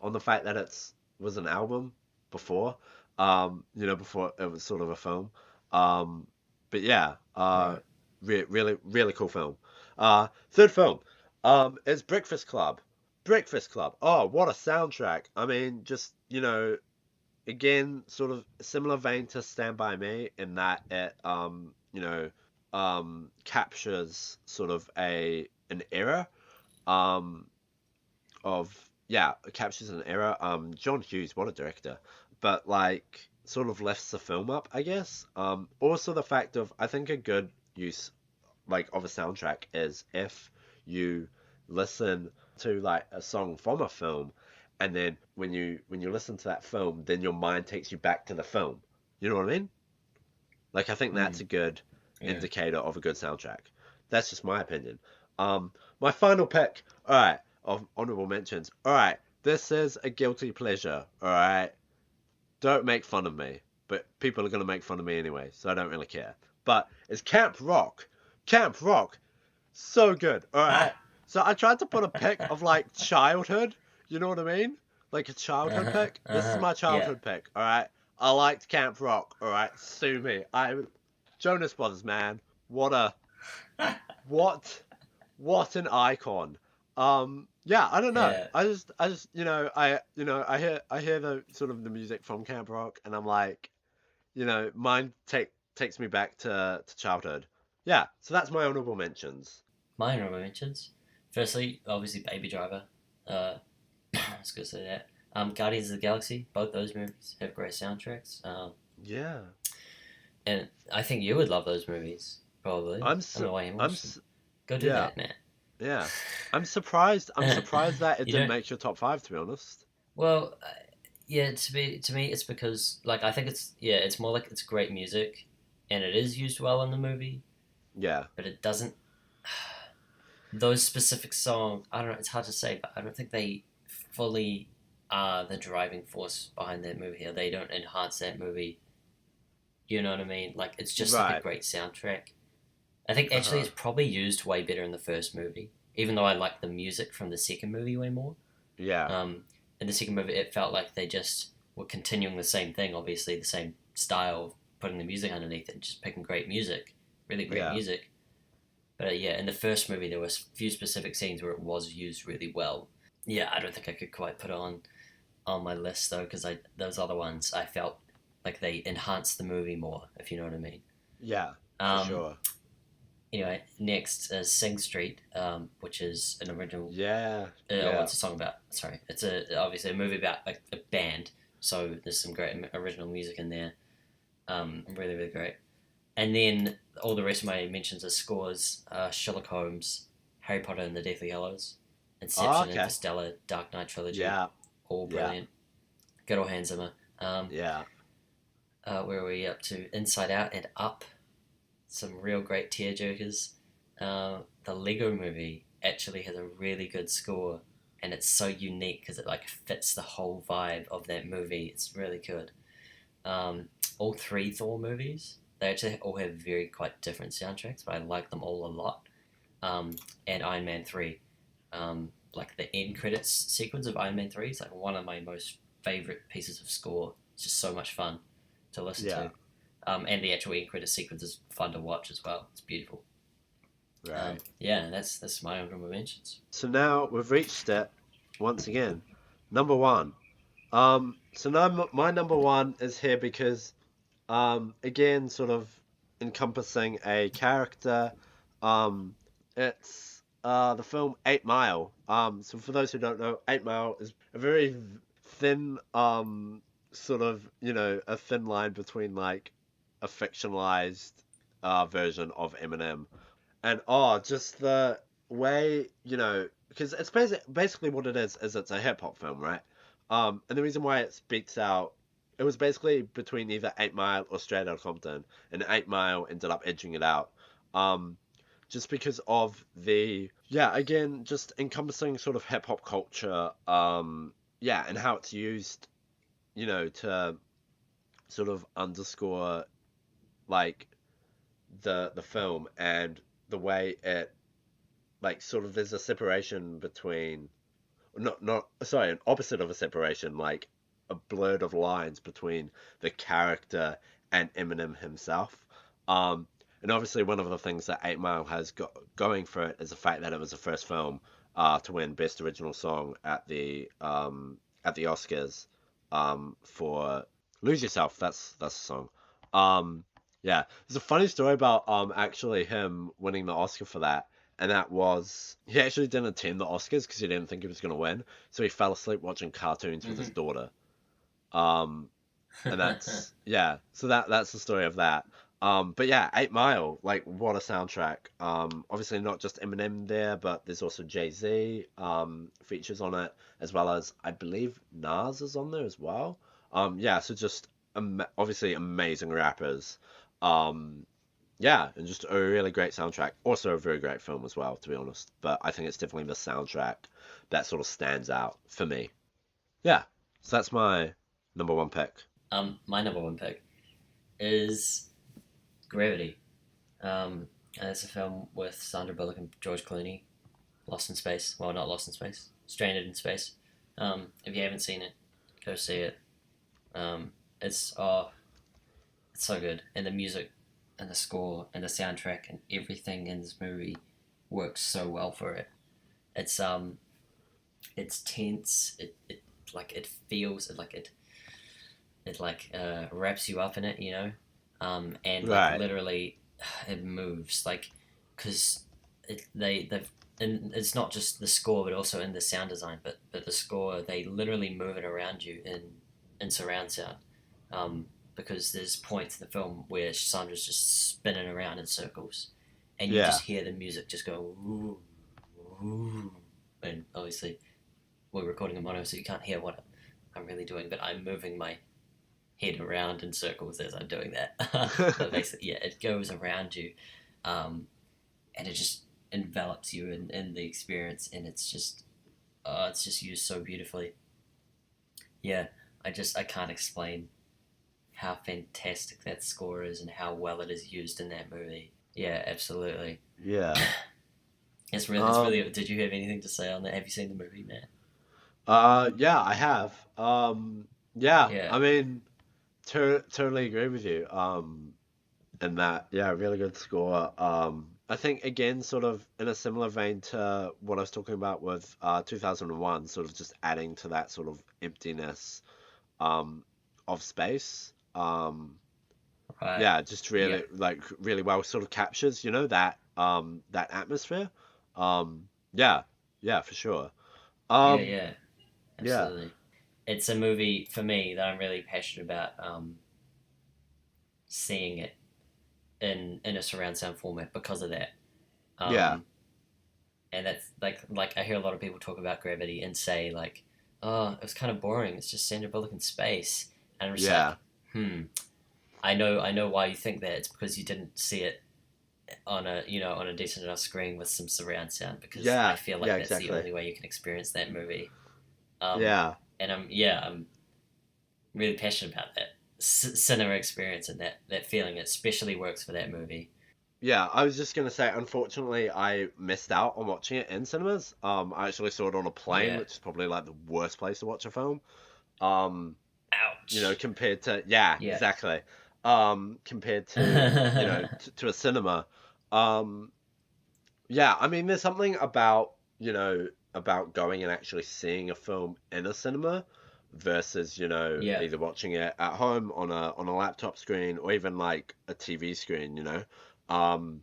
[SPEAKER 1] on the fact that it's was an album before before it was sort of a film. Um but yeah,
[SPEAKER 2] Right.
[SPEAKER 1] really really cool film. Third film is Breakfast Club. Breakfast Club. Oh, what a soundtrack. I mean, just, again, sort of similar vein to Stand By Me in that it captures sort of an era um of yeah, it captures an era. John Hughes, what a director. But like sort of lifts the film up, I guess. Also the fact of I think a good use like of a soundtrack is if you listen to like a song from a film and then when you listen to that film then your mind takes you back to the film, you know what I mean? Like I think that's
[SPEAKER 2] Mm.
[SPEAKER 1] a good
[SPEAKER 2] Yeah.
[SPEAKER 1] indicator of a good soundtrack. That's just my opinion. My final pick, all right, of honorable mentions, all right, this is a guilty pleasure, all right, don't make fun of me, but people are going to make fun of me anyway, so I don't really care. But it's Camp Rock. Camp Rock. So good. All right. So I tried to put a pick of like childhood. You know what I mean? Like a childhood
[SPEAKER 2] Uh-huh.
[SPEAKER 1] pick. This is
[SPEAKER 2] Uh-huh.
[SPEAKER 1] my
[SPEAKER 2] Yeah.
[SPEAKER 1] childhood pick. All right. I liked Camp Rock. All right. Sue me. Jonas Brothers, man. What a what what an icon. Yeah, I don't know.
[SPEAKER 2] Yeah.
[SPEAKER 1] I just I hear the sort of the music from Camp Rock and I'm like, mine takes me back to childhood. Yeah, so that's my honorable mentions.
[SPEAKER 2] Mine honorable mentions. Firstly, obviously Baby Driver. I was gonna say that. Guardians of the Galaxy. Both those movies have great soundtracks.
[SPEAKER 1] Yeah.
[SPEAKER 2] And I think you would love those movies. Probably.
[SPEAKER 1] I'm
[SPEAKER 2] I don't
[SPEAKER 1] su-
[SPEAKER 2] know why you haven't
[SPEAKER 1] I'm
[SPEAKER 2] watched them.
[SPEAKER 1] s
[SPEAKER 2] Go do
[SPEAKER 1] yeah,
[SPEAKER 2] that, Matt.
[SPEAKER 1] yeah. I'm surprised that it
[SPEAKER 2] You
[SPEAKER 1] didn't
[SPEAKER 2] don't.
[SPEAKER 1] make your top 5 to be honest.
[SPEAKER 2] Well, Yeah, to me, it's because like I think it's more like it's great music, and it is used well in the movie,
[SPEAKER 1] Yeah.
[SPEAKER 2] but it doesn't. Those specific songs, I don't know. It's hard to say, but I don't think they fully are the driving force behind that movie. Or they don't enhance that movie. You know what I mean? Like it's just like a
[SPEAKER 1] Right.
[SPEAKER 2] great soundtrack. I think actually
[SPEAKER 1] Uh-huh.
[SPEAKER 2] it's probably used way better in the first movie, even though I like the music from the second movie way more.
[SPEAKER 1] Yeah.
[SPEAKER 2] In the second movie, it felt like they just were continuing the same thing, obviously the same style of putting the music underneath it, just picking great music, really great
[SPEAKER 1] Yeah.
[SPEAKER 2] music. But yeah, in the first movie, there was a few specific scenes where it was used really well. Yeah, I don't think I could quite put it on my list though, because I those other ones I felt like they enhanced the movie more, if you know what I mean.
[SPEAKER 1] Yeah. For
[SPEAKER 2] Um,
[SPEAKER 1] sure.
[SPEAKER 2] anyway, next is Sing Street, which is an original.
[SPEAKER 1] Yeah.
[SPEAKER 2] What's
[SPEAKER 1] Yeah.
[SPEAKER 2] the song about? Sorry, it's obviously a movie about a band. So there's some great original music in there. Really, really great. And then all the rest of my mentions are scores: Sherlock Holmes, Harry Potter and the Deathly Hallows,
[SPEAKER 1] Oh,
[SPEAKER 2] Inception,
[SPEAKER 1] okay.
[SPEAKER 2] Interstellar, Dark Knight trilogy,
[SPEAKER 1] Yeah.
[SPEAKER 2] all
[SPEAKER 1] Yeah.
[SPEAKER 2] brilliant. Good old Hans Zimmer.
[SPEAKER 1] Yeah.
[SPEAKER 2] Where are we up to? Inside Out and Up, some real great tearjerkers. The Lego Movie actually has a really good score, and it's so unique because it like fits the whole vibe of that movie. It's really good. Um, all three Thor movies, they actually all have very quite different soundtracks, but I like them all a lot. And Iron Man 3, like the end credits sequence of Iron Man 3 is like one of my most favorite pieces of score. It's just so much fun to listen
[SPEAKER 1] Yeah.
[SPEAKER 2] to. And the actual end credit sequence is fun to watch as well. It's beautiful.
[SPEAKER 1] Right.
[SPEAKER 2] Yeah, that's my honorable mentions.
[SPEAKER 1] So now we've reached it once again. Number one. So now my number one is here because, again, sort of encompassing a character. Um, it's the film 8 Mile. So for those who don't know, 8 Mile is a very thin, sort of, a thin line between like a fictionalized version of Eminem and just the way, because it's basically what it is it's a hip hop film, right? And the reason why it speaks out, it was basically between either 8 Mile or Straight Outta Compton, and 8 Mile ended up edging it out. Um, just because of the, yeah, again, just encompassing sort of hip hop culture, yeah, and how it's used, to sort of underscore like the film and the way it like sort of there's a separation between not sorry an opposite of a separation, like a blurred of lines between the character and Eminem himself. And obviously one of the things that 8 Mile has got going for it is the fact that it was the first film to win Best Original Song at the Oscars for Lose Yourself. That's the song. Um, yeah, there's a funny story about actually him winning the Oscar for that, and that was he actually didn't attend the Oscars because he didn't think he was going to win, so he fell asleep watching cartoons with his
[SPEAKER 2] Hmm.
[SPEAKER 1] daughter. Um, and that's yeah, so that's the story of that. But yeah, 8 Mile, like what a soundtrack. Obviously not just Eminem there, but there's also Jay-Z features on it, as well as I believe Nas is on there as well. Yeah, so just obviously amazing rappers. Um, yeah, and just a really great soundtrack. Also a very great film as well, to be honest. But I think it's definitely the soundtrack that sort of stands out for me. Yeah, so that's my number one pick.
[SPEAKER 2] My number one pick is Gravity. And it's a film with Sandra Bullock and George Clooney. Lost in Space. Well, not Lost in Space. Stranded in Space. If you haven't seen it, go see it. Um, it's it's so good, and the music, and the score, and the soundtrack, and everything in this movie works so well for it. It's it's tense. It like it feels like it like wraps you up in it, you know, and like
[SPEAKER 1] Right.
[SPEAKER 2] literally it moves like because they've and it's not just the score but also in the sound design but the score they literally move it around you in surround sound um, because there's points in the film where Sandra's just spinning around in circles and you
[SPEAKER 1] Yeah.
[SPEAKER 2] just hear the music just go ooh, ooh, and obviously we're recording a mono so you can't hear what I'm really doing, but I'm moving my head around in circles as I'm doing that. But basically, yeah, it goes around you, um, and it just envelops you in the experience, and it's just used so beautifully. Yeah, I can't explain how fantastic that score is and how well it is used in that movie. Yeah, absolutely.
[SPEAKER 1] Yeah.
[SPEAKER 2] It's
[SPEAKER 1] Um,
[SPEAKER 2] really. Did you have anything to say on that? Have you seen the movie, Matt?
[SPEAKER 1] yeah, I have. Yeah,
[SPEAKER 2] Yeah,
[SPEAKER 1] I mean, totally agree with you. And that, yeah, really good score. I think again, sort of in a similar vein to what I was talking about with 2001, sort of just adding to that sort of emptiness um of space.
[SPEAKER 2] right.
[SPEAKER 1] Yeah, just
[SPEAKER 2] Yeah,
[SPEAKER 1] really well sort of captures, that that atmosphere. Yeah, yeah, for sure.
[SPEAKER 2] yeah,
[SPEAKER 1] Um,
[SPEAKER 2] yeah.
[SPEAKER 1] yeah,
[SPEAKER 2] Absolutely. It's a movie for me that I'm really passionate about seeing it in a surround sound format because of that.
[SPEAKER 1] yeah,
[SPEAKER 2] Um, and that's like I hear a lot of people talk about Gravity and say like, oh, it was kind of boring. It's just Sandra Bullock in space, and I'm just
[SPEAKER 1] yeah,
[SPEAKER 2] like, I know why you think that. It's because you didn't see it on a on a decent enough screen with some surround sound because I
[SPEAKER 1] yeah,
[SPEAKER 2] feel
[SPEAKER 1] yeah,
[SPEAKER 2] like that's the
[SPEAKER 1] exactly.
[SPEAKER 2] only way you can experience that movie. Um,
[SPEAKER 1] Yeah.
[SPEAKER 2] and I'm really passionate about that cinema experience and that feeling. It especially works for that movie.
[SPEAKER 1] Yeah, I was just gonna say, unfortunately, I missed out on watching it in cinemas. I actually saw it on a plane,
[SPEAKER 2] Yeah.
[SPEAKER 1] which is probably like the worst place to watch a film. Um,
[SPEAKER 2] Ouch.
[SPEAKER 1] compared to, yeah,
[SPEAKER 2] Yeah.
[SPEAKER 1] exactly. Compared to, to a cinema. Um, yeah, I mean, there's something about, about going and actually seeing a film in a cinema versus,
[SPEAKER 2] Yeah.
[SPEAKER 1] either watching it at home on a laptop screen or even like a TV screen. Um,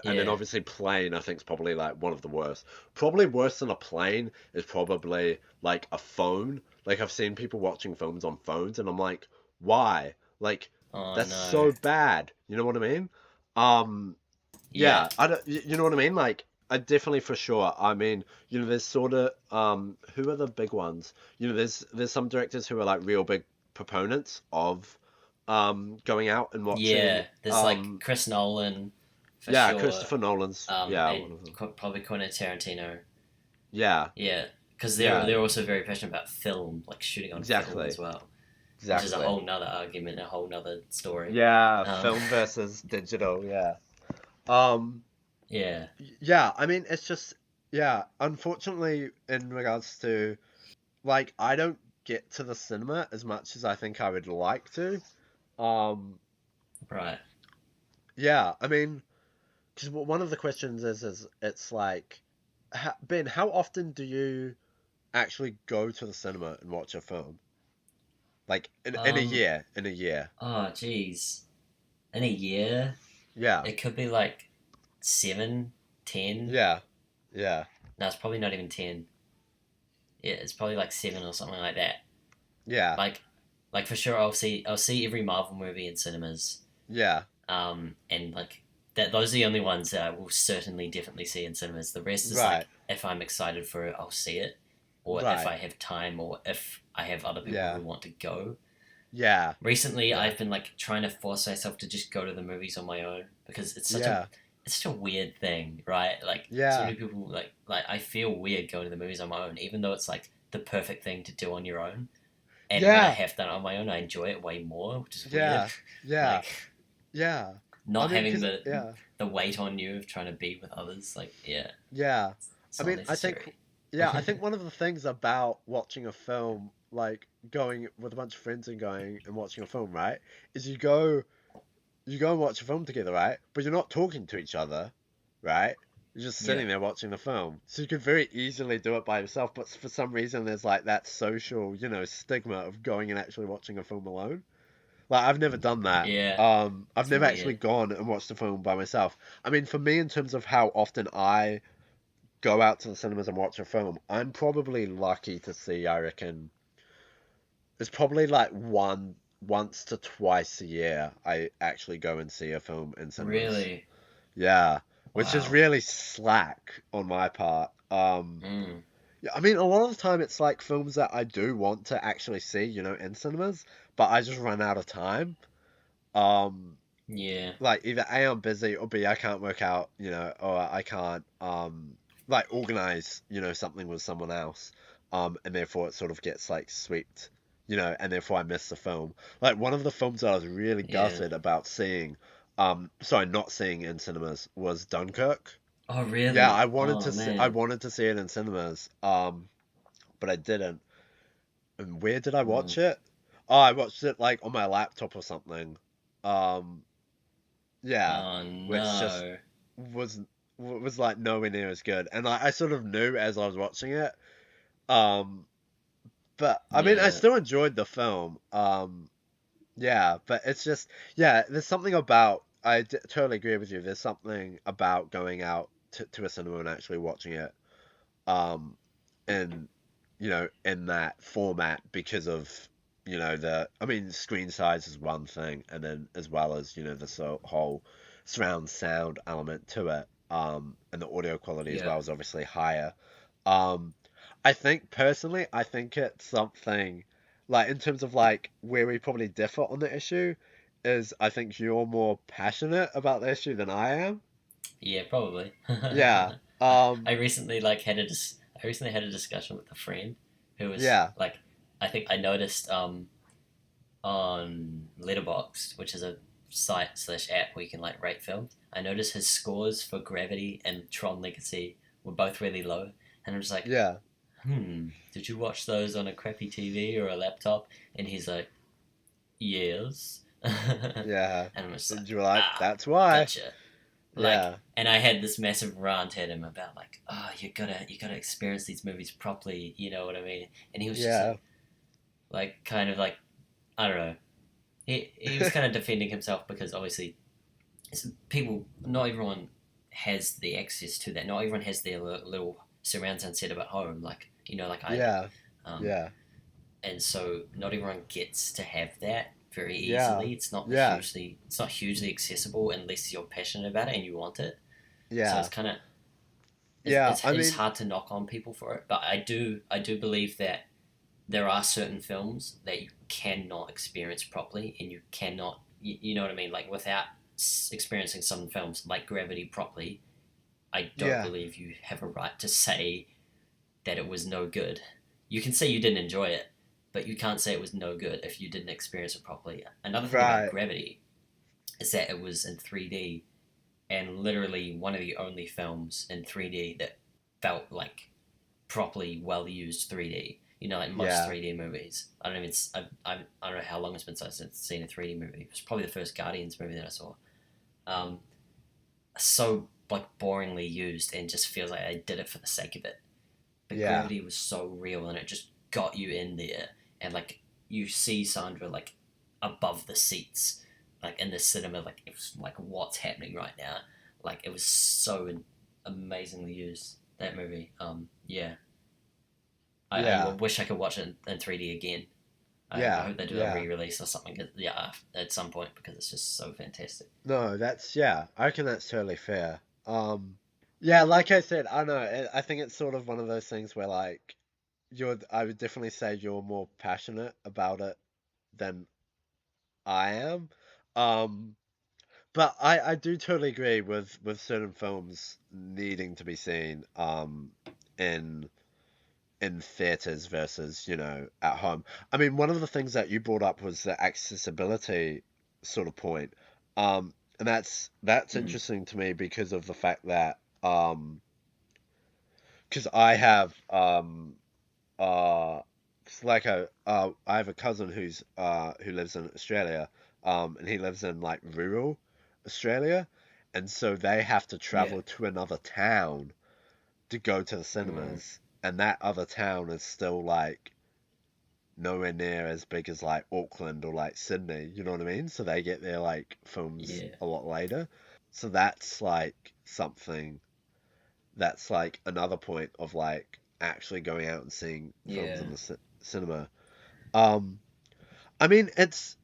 [SPEAKER 1] and then
[SPEAKER 2] Yeah.
[SPEAKER 1] obviously plane, I think is probably like one of the worst. Probably worse than a plane is probably like a phone. Like I've seen people watching films on phones, and I'm like, why? Like
[SPEAKER 2] Oh
[SPEAKER 1] that's
[SPEAKER 2] no.
[SPEAKER 1] so bad. You know what I mean? Um,
[SPEAKER 2] Yeah.
[SPEAKER 1] yeah, I don't. You know what I mean? Like I definitely for sure. I mean, there's sort of who are the big ones? There's some directors who are like real big proponents of going out and watching
[SPEAKER 2] Yeah. There's like Chris Nolan for
[SPEAKER 1] yeah,
[SPEAKER 2] sure.
[SPEAKER 1] Christopher Nolan's. Yeah, one
[SPEAKER 2] And
[SPEAKER 1] of them.
[SPEAKER 2] probably Quentin Tarantino.
[SPEAKER 1] Yeah,
[SPEAKER 2] Yeah. Because
[SPEAKER 1] yeah,
[SPEAKER 2] they're also very passionate about film, like shooting on film as
[SPEAKER 1] exactly,
[SPEAKER 2] well, which is a
[SPEAKER 1] exactly.
[SPEAKER 2] whole nother argument, a whole nother story.
[SPEAKER 1] Yeah,
[SPEAKER 2] Um,
[SPEAKER 1] film versus digital. Yeah. Um.
[SPEAKER 2] yeah.
[SPEAKER 1] Yeah. I mean, it's just yeah. Unfortunately, in regards to like, I don't get to the cinema as much as I think I would like to. Um.
[SPEAKER 2] Right.
[SPEAKER 1] Yeah. I mean, because one of the questions is it's like, Ben, how often do you actually go to the cinema and watch a film? Like in a
[SPEAKER 2] Um.
[SPEAKER 1] year, in a year.
[SPEAKER 2] Oh, geez. In a year,
[SPEAKER 1] Yeah.
[SPEAKER 2] it could be like 7, 10.
[SPEAKER 1] Yeah. Yeah.
[SPEAKER 2] No, it's probably not even 10. Yeah, it's probably like 7 or something like that.
[SPEAKER 1] Yeah.
[SPEAKER 2] Like, for sure, I'll see every Marvel movie in cinemas.
[SPEAKER 1] Yeah.
[SPEAKER 2] And like that, those are the only ones that I will certainly definitely see in cinemas. The rest is
[SPEAKER 1] Right.
[SPEAKER 2] like if I'm excited for it, I'll see it, or if
[SPEAKER 1] Right.
[SPEAKER 2] I have time, or if I have other people
[SPEAKER 1] Yeah.
[SPEAKER 2] who want to go.
[SPEAKER 1] Yeah.
[SPEAKER 2] Recently,
[SPEAKER 1] Yeah.
[SPEAKER 2] I've been like trying to force myself to just go to the movies on my own because
[SPEAKER 1] Yeah.
[SPEAKER 2] it's such a weird thing, right? Like so
[SPEAKER 1] Yeah.
[SPEAKER 2] many people like I feel weird going to the movies on my own, even though it's like the perfect thing to do on your own. And when I
[SPEAKER 1] Yeah.
[SPEAKER 2] have done it on my own, I enjoy it way more, which is weird.
[SPEAKER 1] Yeah. Yeah.
[SPEAKER 2] Like
[SPEAKER 1] Yeah. I
[SPEAKER 2] not
[SPEAKER 1] mean,
[SPEAKER 2] having
[SPEAKER 1] cause yeah.
[SPEAKER 2] the weight on you of trying to be with others. Like yeah,
[SPEAKER 1] Yeah.
[SPEAKER 2] it's
[SPEAKER 1] I
[SPEAKER 2] not
[SPEAKER 1] mean, I think
[SPEAKER 2] necessary.
[SPEAKER 1] yeah, I think one of the things about watching a film, like going with a bunch of friends and going and watching a film, right, is you go and watch a film together, right? But you're not talking to each other, right? You're just
[SPEAKER 2] Yeah,
[SPEAKER 1] sitting there watching the film. So you could very easily do it by yourself, but for some reason there's like that social, stigma of going and actually watching a film alone. Like I've never done that.
[SPEAKER 2] yeah,
[SPEAKER 1] I've
[SPEAKER 2] it's
[SPEAKER 1] never actually
[SPEAKER 2] weird.
[SPEAKER 1] gone and watched a film by myself. I mean, for me, in terms of how often I go out to the cinemas and watch a film, I'm probably lucky to see, I reckon, it's probably like once to twice a year I actually go and see a film in cinemas.
[SPEAKER 2] Really,
[SPEAKER 1] Yeah, which is
[SPEAKER 2] wow.
[SPEAKER 1] really slack on my part.
[SPEAKER 2] Mm.
[SPEAKER 1] Yeah, I mean, a lot of the time it's like films that I do want to actually see, in cinemas, but I just run out of time. Um,
[SPEAKER 2] Yeah,
[SPEAKER 1] like either A, I'm busy, or B, I can't work out, or I can't like organize, something with someone else. And therefore it sort of gets like swept, and therefore I miss the film. Like one of the films that I was really
[SPEAKER 2] yeah.
[SPEAKER 1] gutted about seeing, sorry, not seeing in cinemas was Dunkirk.
[SPEAKER 2] Oh,
[SPEAKER 1] Yeah,
[SPEAKER 2] really? Oh,
[SPEAKER 1] I
[SPEAKER 2] man.
[SPEAKER 1] wanted to see it in cinemas, but I didn't. And where did I
[SPEAKER 2] Mm.
[SPEAKER 1] watch it? Oh, I watched it like on my laptop or something. Um, yeah,
[SPEAKER 2] Oh,
[SPEAKER 1] which just
[SPEAKER 2] no.
[SPEAKER 1] was was like nowhere near as good. And I sort of knew as I was watching it. Um, but I mean, I
[SPEAKER 2] Yeah,
[SPEAKER 1] still enjoyed the film. Yeah, but it's just yeah, there's something about totally agree with you. There's something about going out to a cinema and actually watching it. Um, in in that format because of the I mean screen size is one thing and then as well as the whole surround sound element to it and the audio quality as
[SPEAKER 2] yeah,
[SPEAKER 1] well is obviously higher. um I think personally I think it's something like in terms of like where we probably differ on the issue is I think you're more passionate about the issue than I am.
[SPEAKER 2] yeah, probably.
[SPEAKER 1] Yeah.
[SPEAKER 2] I recently I recently had a discussion with a friend who was
[SPEAKER 1] Yeah.
[SPEAKER 2] like, I think I noticed on Letterboxd, which is a site slash app where you can like rate films. I noticed his scores for Gravity and Tron Legacy were both really low, and I was like,
[SPEAKER 1] Yeah.
[SPEAKER 2] did you watch those on a crappy TV or a laptop? And he's like, yes. And
[SPEAKER 1] Yeah.
[SPEAKER 2] I'm just
[SPEAKER 1] And
[SPEAKER 2] like,
[SPEAKER 1] you were like,
[SPEAKER 2] ah,
[SPEAKER 1] that's why.
[SPEAKER 2] gotcha. Like,
[SPEAKER 1] Yeah.
[SPEAKER 2] and I had this massive rant at him about like, oh, you gotta experience these movies properly. You know what I mean? And he was just
[SPEAKER 1] Yeah.
[SPEAKER 2] like kind of like, I don't know. He was kind of defending himself because obviously people, not everyone has the access to that. Not everyone has their little surround sound setup at home, like like I do.
[SPEAKER 1] Yeah.
[SPEAKER 2] Um,
[SPEAKER 1] Yeah.
[SPEAKER 2] and so not everyone gets to have that very
[SPEAKER 1] Yeah.
[SPEAKER 2] easily.
[SPEAKER 1] Yeah.
[SPEAKER 2] It's not hugely accessible unless you're passionate about it and you want it. So it's
[SPEAKER 1] Yeah.
[SPEAKER 2] kind of
[SPEAKER 1] Yeah.
[SPEAKER 2] it
[SPEAKER 1] I
[SPEAKER 2] is
[SPEAKER 1] mean,
[SPEAKER 2] hard to knock on people for it. But I do believe that there are certain films that you cannot experience properly, and you cannot you know what I mean, like without experiencing some films like Gravity properly. I don't
[SPEAKER 1] yeah.
[SPEAKER 2] believe you have a right to say that it was no good. You can say you didn't enjoy it, but you can't say it was no good if you didn't experience it properly. Another thing about
[SPEAKER 1] Right.
[SPEAKER 2] Gravity is that it was in 3D and literally one of the only films in 3D that felt like properly well used 3D. Like most
[SPEAKER 1] Yeah.
[SPEAKER 2] 3D movies. I don't even. I don't know how long it's been since I've seen a 3D movie. It was probably the first Guardians movie that I saw. Um, so like boringly used and just feels like I did it for the sake of it. But
[SPEAKER 1] Yeah.
[SPEAKER 2] Gravity was so real and it just got you in there and like you see Sandra like above the seats, like in the cinema, like it was like what's happening right now. Like it was so amazingly used that movie. Yeah, I
[SPEAKER 1] Yeah.
[SPEAKER 2] wish I could watch it in 3D again. I
[SPEAKER 1] Yeah.
[SPEAKER 2] hope they do a
[SPEAKER 1] Yeah.
[SPEAKER 2] re-release or something. Yeah, at some point because it's just so fantastic.
[SPEAKER 1] No, that's yeah. I reckon that's totally fair. Yeah, like I said, I know. I think it's sort of one of those things where like I would definitely say you're more passionate about it than I am. Um, but I do totally agree with certain films needing to be seen in theaters versus, at home. I mean, one of the things that you brought up was the accessibility sort of point. And that's
[SPEAKER 2] Mm.
[SPEAKER 1] interesting to me because of the fact that because I have uh it's like I have a cousin who lives in Australia, and he lives in like rural Australia, and so they have to
[SPEAKER 2] Yeah.
[SPEAKER 1] travel to another town to go to the
[SPEAKER 2] Mm.
[SPEAKER 1] cinemas, and that other town is still like nowhere near as big as like Auckland or like Sydney, you know what I mean? So they get their like films
[SPEAKER 2] Yeah.
[SPEAKER 1] a lot later. So that's like something that's like another point of like actually going out and seeing films
[SPEAKER 2] Yeah.
[SPEAKER 1] in the cinema. Um, I mean, it's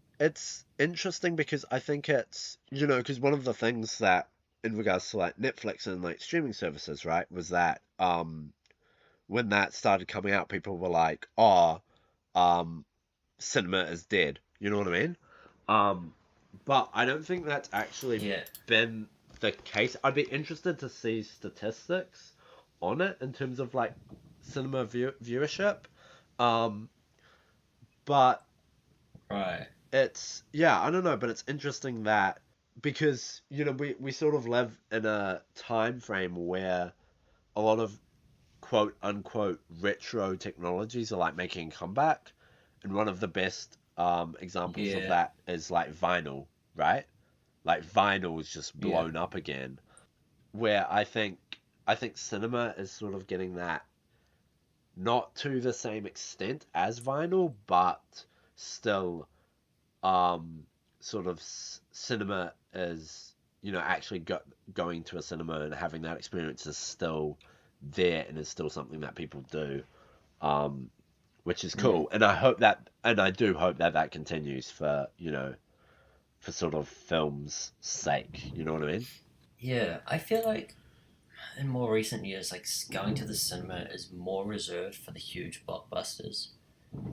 [SPEAKER 1] interesting because I think it's because one of the things that in regards to like Netflix and like streaming services, right, was that when that started coming out, people were like, "Oh, um, cinema is dead." You know what I mean? Um, but I don't think that's actually
[SPEAKER 2] Yeah,
[SPEAKER 1] been the case. I'd be interested to see statistics on it in terms of like cinema viewership. Um, but
[SPEAKER 2] right.
[SPEAKER 1] it's yeah, I don't know, but it's interesting that because we sort of live in a time frame where a lot of quote unquote retro technologies are like making a comeback, and one of the best examples of
[SPEAKER 2] Yeah,
[SPEAKER 1] that is like vinyl, right? Like vinyl's just
[SPEAKER 2] yeah,
[SPEAKER 1] blown up again, where I think cinema is sort of getting that not to the same extent as vinyl, but still sort of cinema is actually going to a cinema and having that experience is still there and is still something that people do, um, which is
[SPEAKER 2] mm,
[SPEAKER 1] cool. And I hope that, and I do hope that that continues for for sort of film's sake. You know what I mean?
[SPEAKER 2] yeah. I feel like in more recent years, like going to the cinema is more reserved for the huge blockbusters.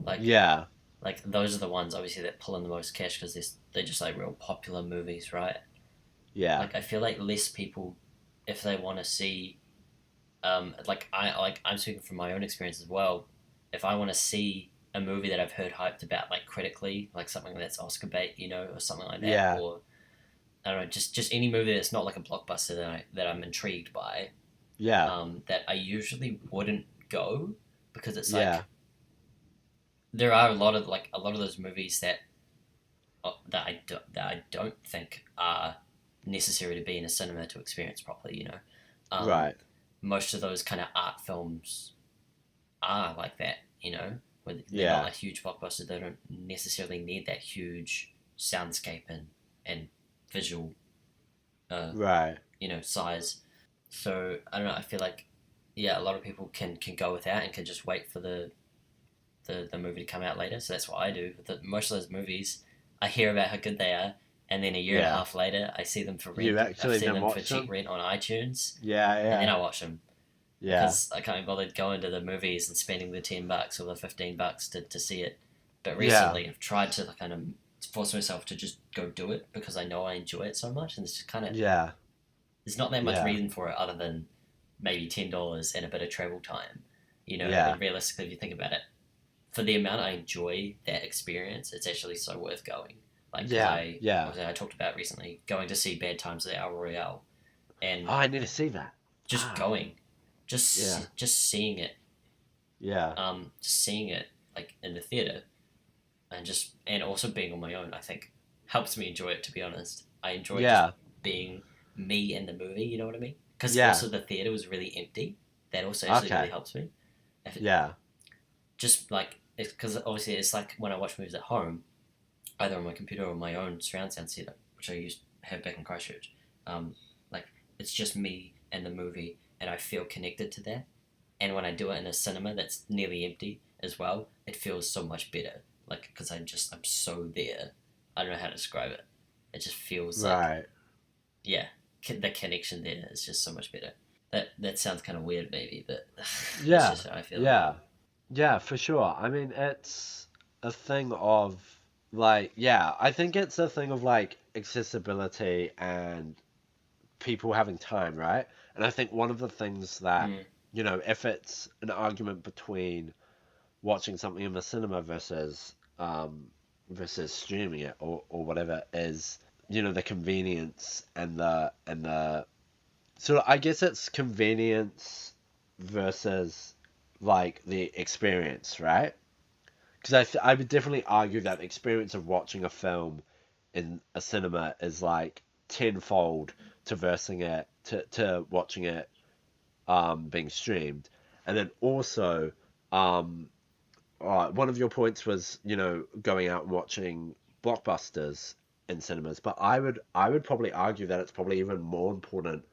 [SPEAKER 2] Like,
[SPEAKER 1] Yeah,
[SPEAKER 2] like those are the ones obviously that pull in the most cash because they're just like real popular movies, right?
[SPEAKER 1] yeah,
[SPEAKER 2] Like I feel like less people, if they want to see, I'm speaking from my own experience as well. If I want to see a movie that I've heard hyped about, like critically, like something that's Oscar bait, or something like that,
[SPEAKER 1] yeah,
[SPEAKER 2] or I don't know, just any movie that's not like a blockbuster that I'm intrigued by,
[SPEAKER 1] yeah,
[SPEAKER 2] that I usually wouldn't go because it's
[SPEAKER 1] yeah,
[SPEAKER 2] like there are a lot of those movies that I don't think are necessary to be in a cinema to experience properly.
[SPEAKER 1] right,
[SPEAKER 2] Most of those kind of art films are like that. Where they're not
[SPEAKER 1] yeah,
[SPEAKER 2] a huge blockbuster. They don't necessarily need that huge soundscape and visual, uh,
[SPEAKER 1] right,
[SPEAKER 2] size. So I don't know. I feel like yeah, a lot of people can go with that and can just wait for the movie to come out later. So that's what I do. Most of those movies, I hear about how good they are, and then a year and a
[SPEAKER 1] yeah.
[SPEAKER 2] half later, I see them for
[SPEAKER 1] You
[SPEAKER 2] rent. I've
[SPEAKER 1] actually
[SPEAKER 2] seen
[SPEAKER 1] then
[SPEAKER 2] them for
[SPEAKER 1] watch
[SPEAKER 2] cheap
[SPEAKER 1] them?
[SPEAKER 2] rent on iTunes,
[SPEAKER 1] Yeah,
[SPEAKER 2] and then
[SPEAKER 1] yeah,
[SPEAKER 2] I watch them
[SPEAKER 1] yeah,
[SPEAKER 2] because I can't be bothered going to the movies and spending the $10 or the $15 to see it. But
[SPEAKER 1] yeah,
[SPEAKER 2] recently, I've tried to kind of force myself to just go do it because I know I enjoy it so much, and it's just kind of
[SPEAKER 1] yeah,
[SPEAKER 2] there's not that much
[SPEAKER 1] yeah,
[SPEAKER 2] reason for it other than maybe $10 and a bit of travel time.
[SPEAKER 1] yeah.
[SPEAKER 2] And realistically, if you think about it, for the amount I enjoy that experience, it's actually so worth going. Like, because
[SPEAKER 1] Yeah, yeah.
[SPEAKER 2] I talked about recently going to see Bad Times at the El Royale,
[SPEAKER 1] Oh,
[SPEAKER 2] and
[SPEAKER 1] I need to see that.
[SPEAKER 2] just
[SPEAKER 1] Ah,
[SPEAKER 2] going,
[SPEAKER 1] yeah,
[SPEAKER 2] just seeing it,
[SPEAKER 1] yeah,
[SPEAKER 2] just seeing it like in the theater, and also being on my own, I think helps me enjoy it. To be honest, I enjoy just
[SPEAKER 1] yeah,
[SPEAKER 2] being me in the movie. You know what I mean? Because
[SPEAKER 1] yeah.
[SPEAKER 2] also the theater was really empty. That also actually really
[SPEAKER 1] Okay,
[SPEAKER 2] helps me. If it,
[SPEAKER 1] yeah,
[SPEAKER 2] just like because obviously it's like when I watch movies at home, either on my computer or my own surround sound setup, which I used to have back in Christchurch. Um, like it's just me and the movie, and I feel connected to that. And when I do it in a cinema that's nearly empty as well, it feels so much better. Like because I'm so there. I don't know how to describe it. It just feels like
[SPEAKER 1] right.
[SPEAKER 2] yeah, the connection there is just so much better. That sounds kind of weird maybe, but that's
[SPEAKER 1] Yeah,
[SPEAKER 2] just how I feel about
[SPEAKER 1] yeah,
[SPEAKER 2] it.
[SPEAKER 1] yeah, for sure. I mean, it's a thing of like, yeah, I think it's a thing of like accessibility and people having time, right? And I think one of the things that,
[SPEAKER 2] Mm,
[SPEAKER 1] if it's an argument between watching something in the cinema versus streaming it or whatever is the convenience and the so I guess it's convenience versus like the experience, right? Because I would definitely argue that the experience of watching a film in a cinema is like tenfold to versing it to watching it being streamed. And then also um one of your points was, going out and watching blockbusters in cinemas, but I would probably argue that it's probably even more important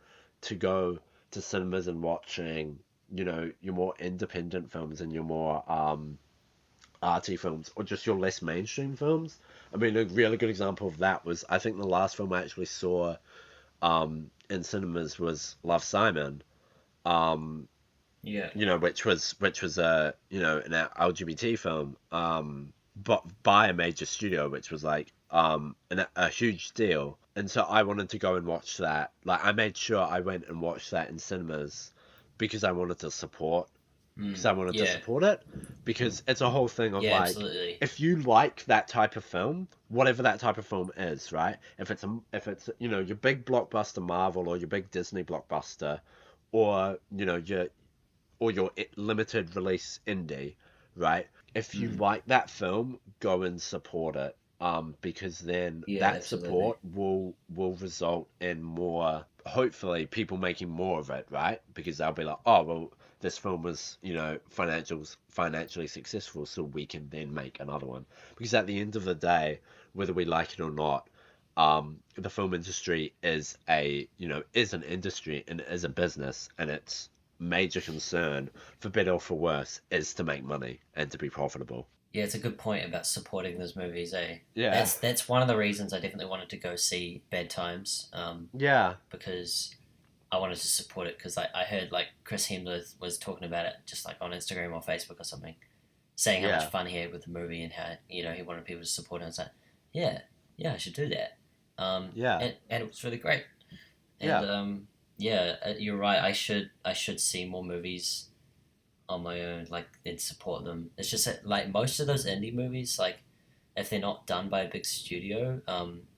[SPEAKER 1] to go to cinemas and watching, your more independent films and your more arty films or just your less mainstream films. I mean, a really good example of that was I think the last film I actually saw in cinemas was Love Simon. Um,
[SPEAKER 2] Yeah.
[SPEAKER 1] which was a an LGBT film, but by a major studio, which was like a huge deal. And so I wanted to go and watch that. Like I made sure I went and watched that in cinemas because I wanted to support because
[SPEAKER 2] Mm.
[SPEAKER 1] I wanted to
[SPEAKER 2] Yeah.
[SPEAKER 1] support it, because it's a whole thing of
[SPEAKER 2] Yeah.
[SPEAKER 1] like,
[SPEAKER 2] Absolutely.
[SPEAKER 1] if you like that type of film, whatever that type of film is, right? If it's your big blockbuster Marvel or your big Disney blockbuster, or your limited release indie, right? If you
[SPEAKER 2] Mm.
[SPEAKER 1] like that film, go and support it. Because then
[SPEAKER 2] Yeah.
[SPEAKER 1] that
[SPEAKER 2] Absolutely.
[SPEAKER 1] support will result in more, hopefully, people making more of it, right? Because they'll be like, oh well, this film was financially successful, so we can then make another one. Because at the end of the day, whether we like it or not, the film industry is an industry and is a business, and its major concern, for better or for worse, is to make money and to be profitable.
[SPEAKER 2] Yeah, it's a good point about supporting those movies. Eh,
[SPEAKER 1] Yeah,
[SPEAKER 2] that's one of the reasons I definitely wanted to go see Bad Times.
[SPEAKER 1] yeah,
[SPEAKER 2] Because I wanted to support it because I heard like Chris Hemsworth was talking about it just like on Instagram or Facebook or something, saying how much
[SPEAKER 1] yeah,
[SPEAKER 2] fun he had with the movie and how he wanted people to support it. And it's like, yeah, yeah, I should do that.
[SPEAKER 1] yeah,
[SPEAKER 2] And it was really great. And
[SPEAKER 1] yeah,
[SPEAKER 2] yeah, you're right. I should see more movies on my own, like and support them. It's just that, like most of those indie movies, like if they're not done by a big studio,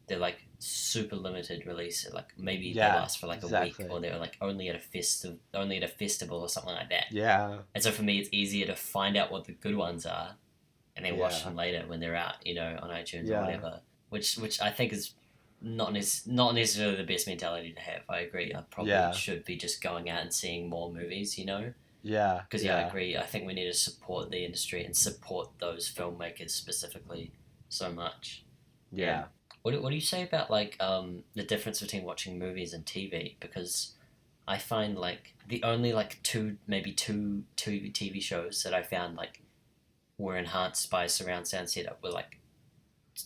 [SPEAKER 2] they're like super limited release. Like maybe they
[SPEAKER 1] yeah,
[SPEAKER 2] last for like a week,
[SPEAKER 1] exactly.
[SPEAKER 2] or they're like only at a festival or something like that.
[SPEAKER 1] Yeah,
[SPEAKER 2] And so for me, it's easier to find out what the good ones are, and then watch
[SPEAKER 1] yeah,
[SPEAKER 2] them later when they're out, on iTunes or
[SPEAKER 1] yeah,
[SPEAKER 2] whatever. Which I think is not necessarily the best mentality to have. I agree. I probably
[SPEAKER 1] yeah,
[SPEAKER 2] should be just going out and seeing more movies.
[SPEAKER 1] yeah,
[SPEAKER 2] Because yeah, I
[SPEAKER 1] yeah,
[SPEAKER 2] agree. I think we need to support the industry and support those filmmakers specifically so much. Yeah.
[SPEAKER 1] yeah,
[SPEAKER 2] What do you say about like the difference between watching movies and TV? Because I find like the only like two TV shows that I found like were enhanced by a surround sound setup were like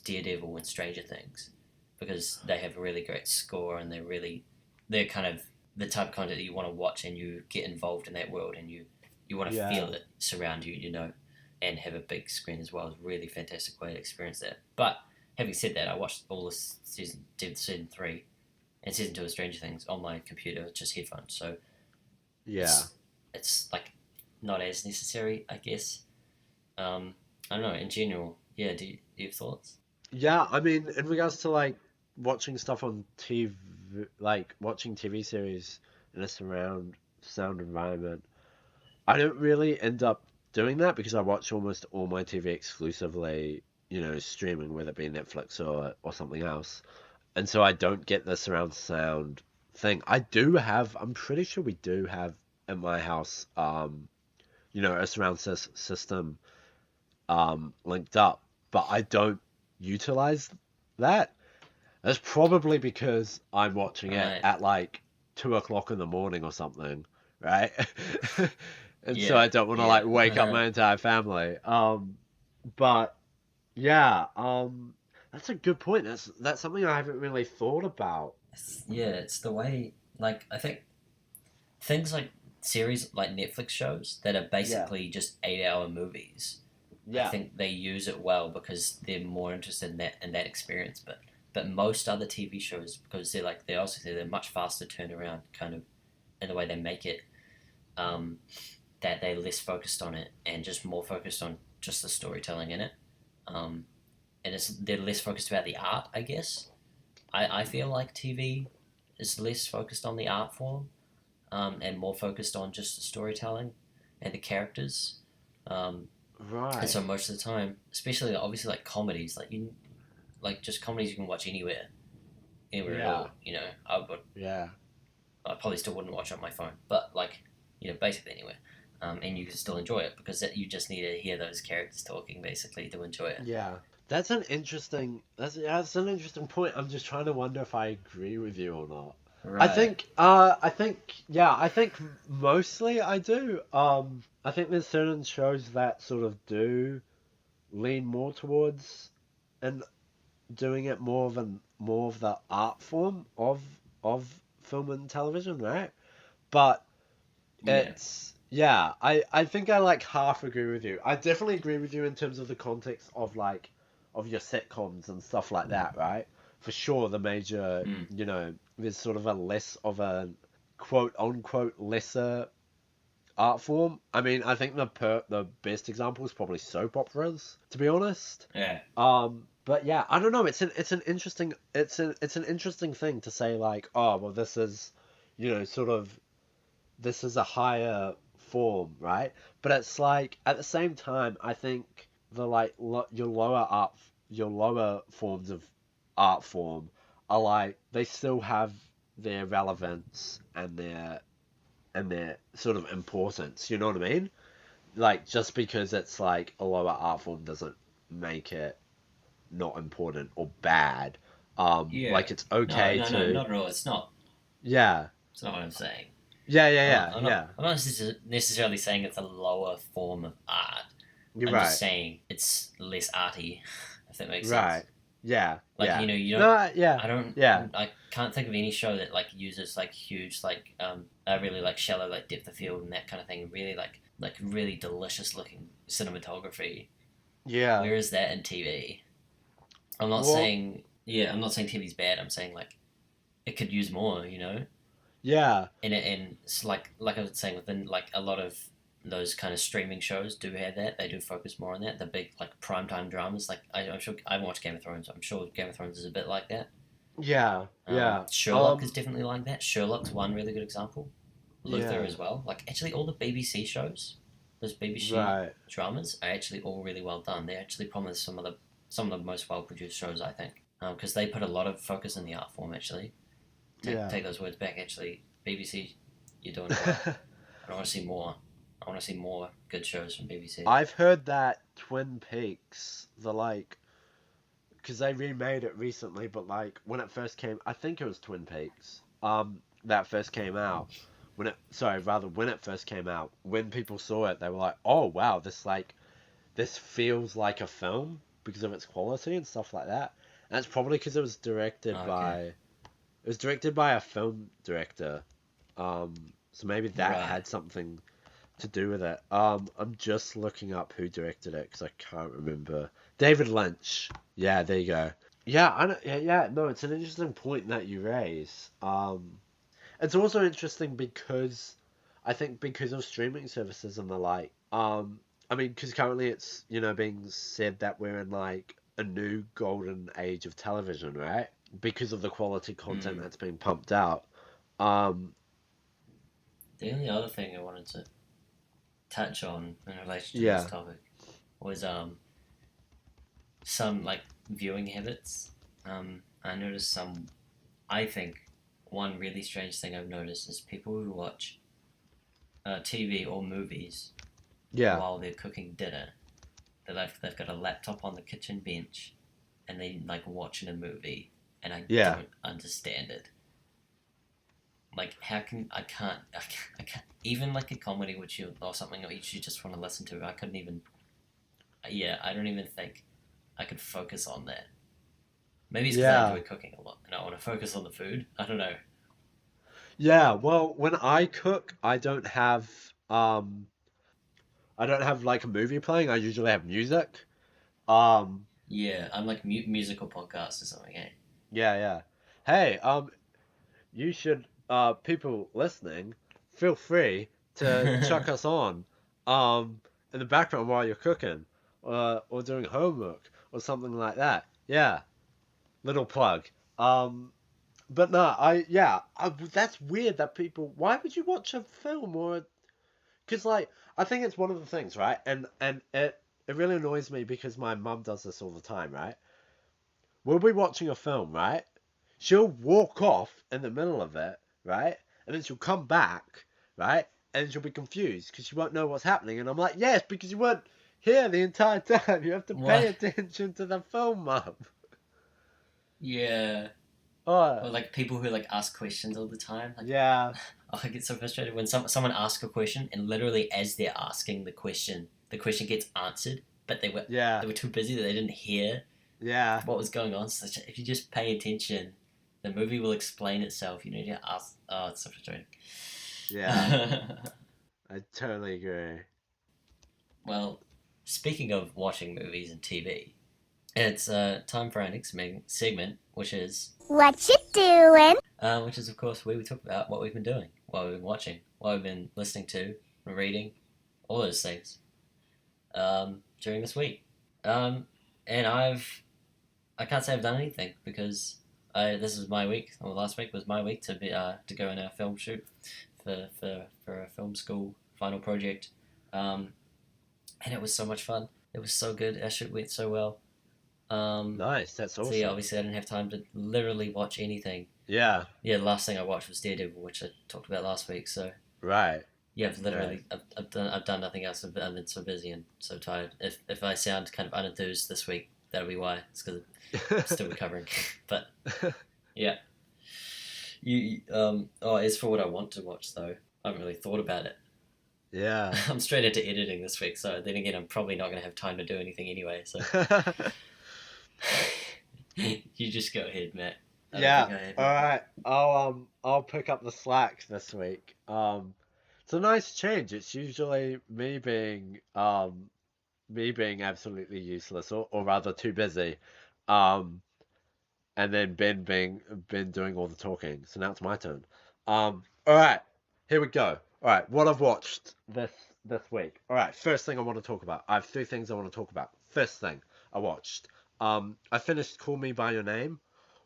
[SPEAKER 2] Daredevil and Stranger Things, because they have a really great score and they're kind of the type of content that you want to watch and you get involved in that world and you want to
[SPEAKER 1] yeah,
[SPEAKER 2] feel it surround you, and have a big screen as well. It's a really fantastic way to experience that. But having said that, I watched all the season 3 and season 2 of Stranger Things on my computer with just headphones, so
[SPEAKER 1] yeah.
[SPEAKER 2] it's like not as necessary, I guess. I don't know. In general, yeah. Do you have thoughts?
[SPEAKER 1] Yeah, I mean, in regards to like watching stuff on TV, like watching TV series in a surround sound environment, I don't really end up doing that because I watch almost all my TV exclusively, streaming, whether it be Netflix or something else. And so I don't get the surround sound thing. I'm pretty sure we do have in my house, a surround system linked up, but I don't utilize that. That's probably because I'm watching it
[SPEAKER 2] Right.
[SPEAKER 1] at like 2 o'clock in the morning or something, right? And so
[SPEAKER 2] Yeah.
[SPEAKER 1] I don't want to like wake up
[SPEAKER 2] Yeah.
[SPEAKER 1] my entire family. But yeah, that's a good point. That's something I haven't really thought about.
[SPEAKER 2] Yeah. It's the way. Like I think things like series like Netflix shows that are
[SPEAKER 1] Yeah,
[SPEAKER 2] basically just 8-hour movies. I
[SPEAKER 1] yeah,
[SPEAKER 2] think they use it well because they're more interested in that experience. But most other TV shows, because they're much faster turnaround kind of in the way they make it. Um, that they're less focused on it and just more focused on just the storytelling in it. Um, and they're less focused about the art, I guess. I feel like TV is less focused on the art form, and more focused on just the storytelling and the characters. Um, and
[SPEAKER 1] right.
[SPEAKER 2] so most of the time, especially obviously like comedies, like just comedies you can watch anywhere at
[SPEAKER 1] Yeah,
[SPEAKER 2] all.
[SPEAKER 1] yeah,
[SPEAKER 2] I probably still wouldn't watch it on my phone, but like basically anywhere. And you can still enjoy it because you just need to hear those characters talking basically to enjoy it.
[SPEAKER 1] yeah. That's an interesting point. I'm just trying to wonder if I agree with you or not.
[SPEAKER 2] Right.
[SPEAKER 1] I think mostly I do. I think there's certain shows that sort of do lean more towards and doing it more of the art form of film and television, right? But
[SPEAKER 2] Yeah.
[SPEAKER 1] it's Yeah, I think I like half agree with you. I definitely agree with you in terms of the context of like of your sitcoms and stuff like that, right? For sure, the major,
[SPEAKER 2] Mm.
[SPEAKER 1] there's sort of a less of a quote unquote lesser art form. I mean, I think the best example is probably soap operas, to be honest.
[SPEAKER 2] Yeah.
[SPEAKER 1] But yeah, I don't know. It's an interesting thing to say like, oh well, sort of this is a higher form, right? But it's like at the same time, I think the like your lower forms of art form are like they still have their relevance and their sort of importance. You know what I mean? Like just because it's like a lower art form doesn't make it not important or bad.
[SPEAKER 2] Yeah.
[SPEAKER 1] Like it's
[SPEAKER 2] No,
[SPEAKER 1] okay
[SPEAKER 2] no, no,
[SPEAKER 1] to
[SPEAKER 2] not at all. It's not.
[SPEAKER 1] yeah
[SPEAKER 2] It's not what I'm saying.
[SPEAKER 1] yeah yeah
[SPEAKER 2] I'm not.
[SPEAKER 1] yeah
[SPEAKER 2] I'm not.
[SPEAKER 1] yeah.
[SPEAKER 2] I'm not necessarily saying it's a lower form of art.
[SPEAKER 1] You're
[SPEAKER 2] I'm just
[SPEAKER 1] right.
[SPEAKER 2] saying it's less arty, if that makes sense.
[SPEAKER 1] Right. Yeah.
[SPEAKER 2] Like
[SPEAKER 1] Yeah.
[SPEAKER 2] you don't.
[SPEAKER 1] No. Yeah.
[SPEAKER 2] I don't.
[SPEAKER 1] Yeah.
[SPEAKER 2] I can't think of any show that like uses like huge really like shallow like depth of field and that kind of thing. Really like really delicious looking cinematography.
[SPEAKER 1] Yeah.
[SPEAKER 2] Where is that in TV? I'm not
[SPEAKER 1] Well.
[SPEAKER 2] saying I'm not saying TV's bad. I'm saying like it could use more.
[SPEAKER 1] Yeah.
[SPEAKER 2] And it's like I was saying within like a lot of those kind of streaming shows do have that. They do focus more on that. The big like primetime dramas. Like I'm sure I haven't watched Game of Thrones. I'm sure Game of Thrones is a bit like that.
[SPEAKER 1] Yeah. Yeah.
[SPEAKER 2] Sherlock is definitely like that. Sherlock's one really good example. Luther
[SPEAKER 1] Yeah.
[SPEAKER 2] as well. Like actually all the BBC shows, those BBC
[SPEAKER 1] Right.
[SPEAKER 2] dramas are actually all really well done. They actually promise some of the most well produced shows I think because they put a lot of focus in the art form actually. Take
[SPEAKER 1] Yeah.
[SPEAKER 2] take those words back. Actually, BBC, you're doing it well. I want to see more. I want to see more good shows from BBC.
[SPEAKER 1] I've heard that Twin Peaks, the like, because they remade it recently, but like when it first came, I think it was Twin Peaks. That first came out. When it first came out, when people saw it, they were like, "Oh wow, this feels like a film because of its quality and stuff like that." And it's probably because
[SPEAKER 2] Okay,
[SPEAKER 1] it was directed by a film director. So maybe that
[SPEAKER 2] right.
[SPEAKER 1] had something to do with it. I'm just looking up who directed it because I can't remember. David Lynch. Yeah, there you go. Yeah, I know, yeah. No, it's an interesting point that you raise. It's also interesting because I think because of streaming services and the like. I mean, because currently it's being said that we're in like a new golden age of television, right? Because of the quality content
[SPEAKER 2] Mm.
[SPEAKER 1] that's being pumped out. Um,
[SPEAKER 2] The only other thing I wanted to touch on in relation to this
[SPEAKER 1] yeah,
[SPEAKER 2] topic was some like viewing habits. I noticed some. I think one really strange thing I've noticed is people who watch TV or movies
[SPEAKER 1] yeah,
[SPEAKER 2] while they're cooking dinner. They've got a laptop on the kitchen bench and they like watching a movie, and I
[SPEAKER 1] yeah,
[SPEAKER 2] don't understand it. Like, how can I can't even like a comedy which you or something which you just want to listen to. I couldn't even. Yeah, I don't even think I could focus on that. Maybe it's because I
[SPEAKER 1] yeah.
[SPEAKER 2] enjoy cooking a lot and I want to focus on the food. I don't know.
[SPEAKER 1] Yeah, well, when I cook, um I don't have like a movie playing. I usually have music. Um
[SPEAKER 2] Yeah, I'm like musical podcasts or something. Eh?
[SPEAKER 1] yeah, yeah. Hey, you should people listening, feel free to chuck us on in the background while you're cooking or doing homework or something like that. Yeah, little plug. Um but no, that's weird that people why would you watch a film or because like I think it's one of the things, right? And it really annoys me because my mum does this all the time, right? We'll be watching a film, right? She'll walk off in the middle of it, right? And then she'll come back, right? And she'll be confused because she won't know what's happening. And I'm like, yes, because you weren't here the entire time. You have to pay
[SPEAKER 2] What?
[SPEAKER 1] attention to the film, mum.
[SPEAKER 2] Yeah.
[SPEAKER 1] Oh,
[SPEAKER 2] Or like people who like ask questions all the time. Like,
[SPEAKER 1] yeah,
[SPEAKER 2] oh, I get so frustrated when someone asks a question and literally as they're asking the question gets answered, but
[SPEAKER 1] yeah,
[SPEAKER 2] they were too busy that they didn't hear
[SPEAKER 1] yeah,
[SPEAKER 2] what was going on. So if you just pay attention, the movie will explain itself. You need to ask. Oh, it's so frustrating.
[SPEAKER 1] yeah. I totally agree.
[SPEAKER 2] Well, speaking of watching movies and TV, it's time for our next segment, which is
[SPEAKER 3] What you doing?
[SPEAKER 2] which is of course where we talk about what we've been doing, what we've been watching, what we've been listening to, reading, all those things during this week. Um, and I can't say I've done anything because this is my week. Or last week was my week to go on a film shoot for a film school final project, um, and it was so much fun. It was so good. Our shoot went so well.
[SPEAKER 1] Nice, that's
[SPEAKER 2] So yeah,
[SPEAKER 1] awesome.
[SPEAKER 2] obviously I didn't have time to literally watch anything.
[SPEAKER 1] Yeah,
[SPEAKER 2] Yeah, the last thing I watched was Daredevil, which I talked about last week. So
[SPEAKER 1] right,
[SPEAKER 2] yeah, I've
[SPEAKER 1] right.
[SPEAKER 2] literally I've done nothing else. I've been so busy and so tired. If I sound kind of unenthused this week, that'll be why. It's because I'm still recovering. But yeah, oh, as for what I want to watch though, I haven't really thought about it.
[SPEAKER 1] Yeah.
[SPEAKER 2] I'm straight into editing this week, so then again, I'm probably not going to have time to do anything anyway. So you just go ahead, Matt. I don't
[SPEAKER 1] Yeah.
[SPEAKER 2] think I have
[SPEAKER 1] All
[SPEAKER 2] anything.
[SPEAKER 1] right. I'll pick up the slack this week. It's a nice change. It's usually me being absolutely useless or rather too busy. Um and then Ben doing all the talking. So now it's my turn. All right. Here we go. All right, what I've watched this week. All right, first thing I want to talk about. I have three things I want to talk about. First thing I watched. I finished Call Me by Your Name.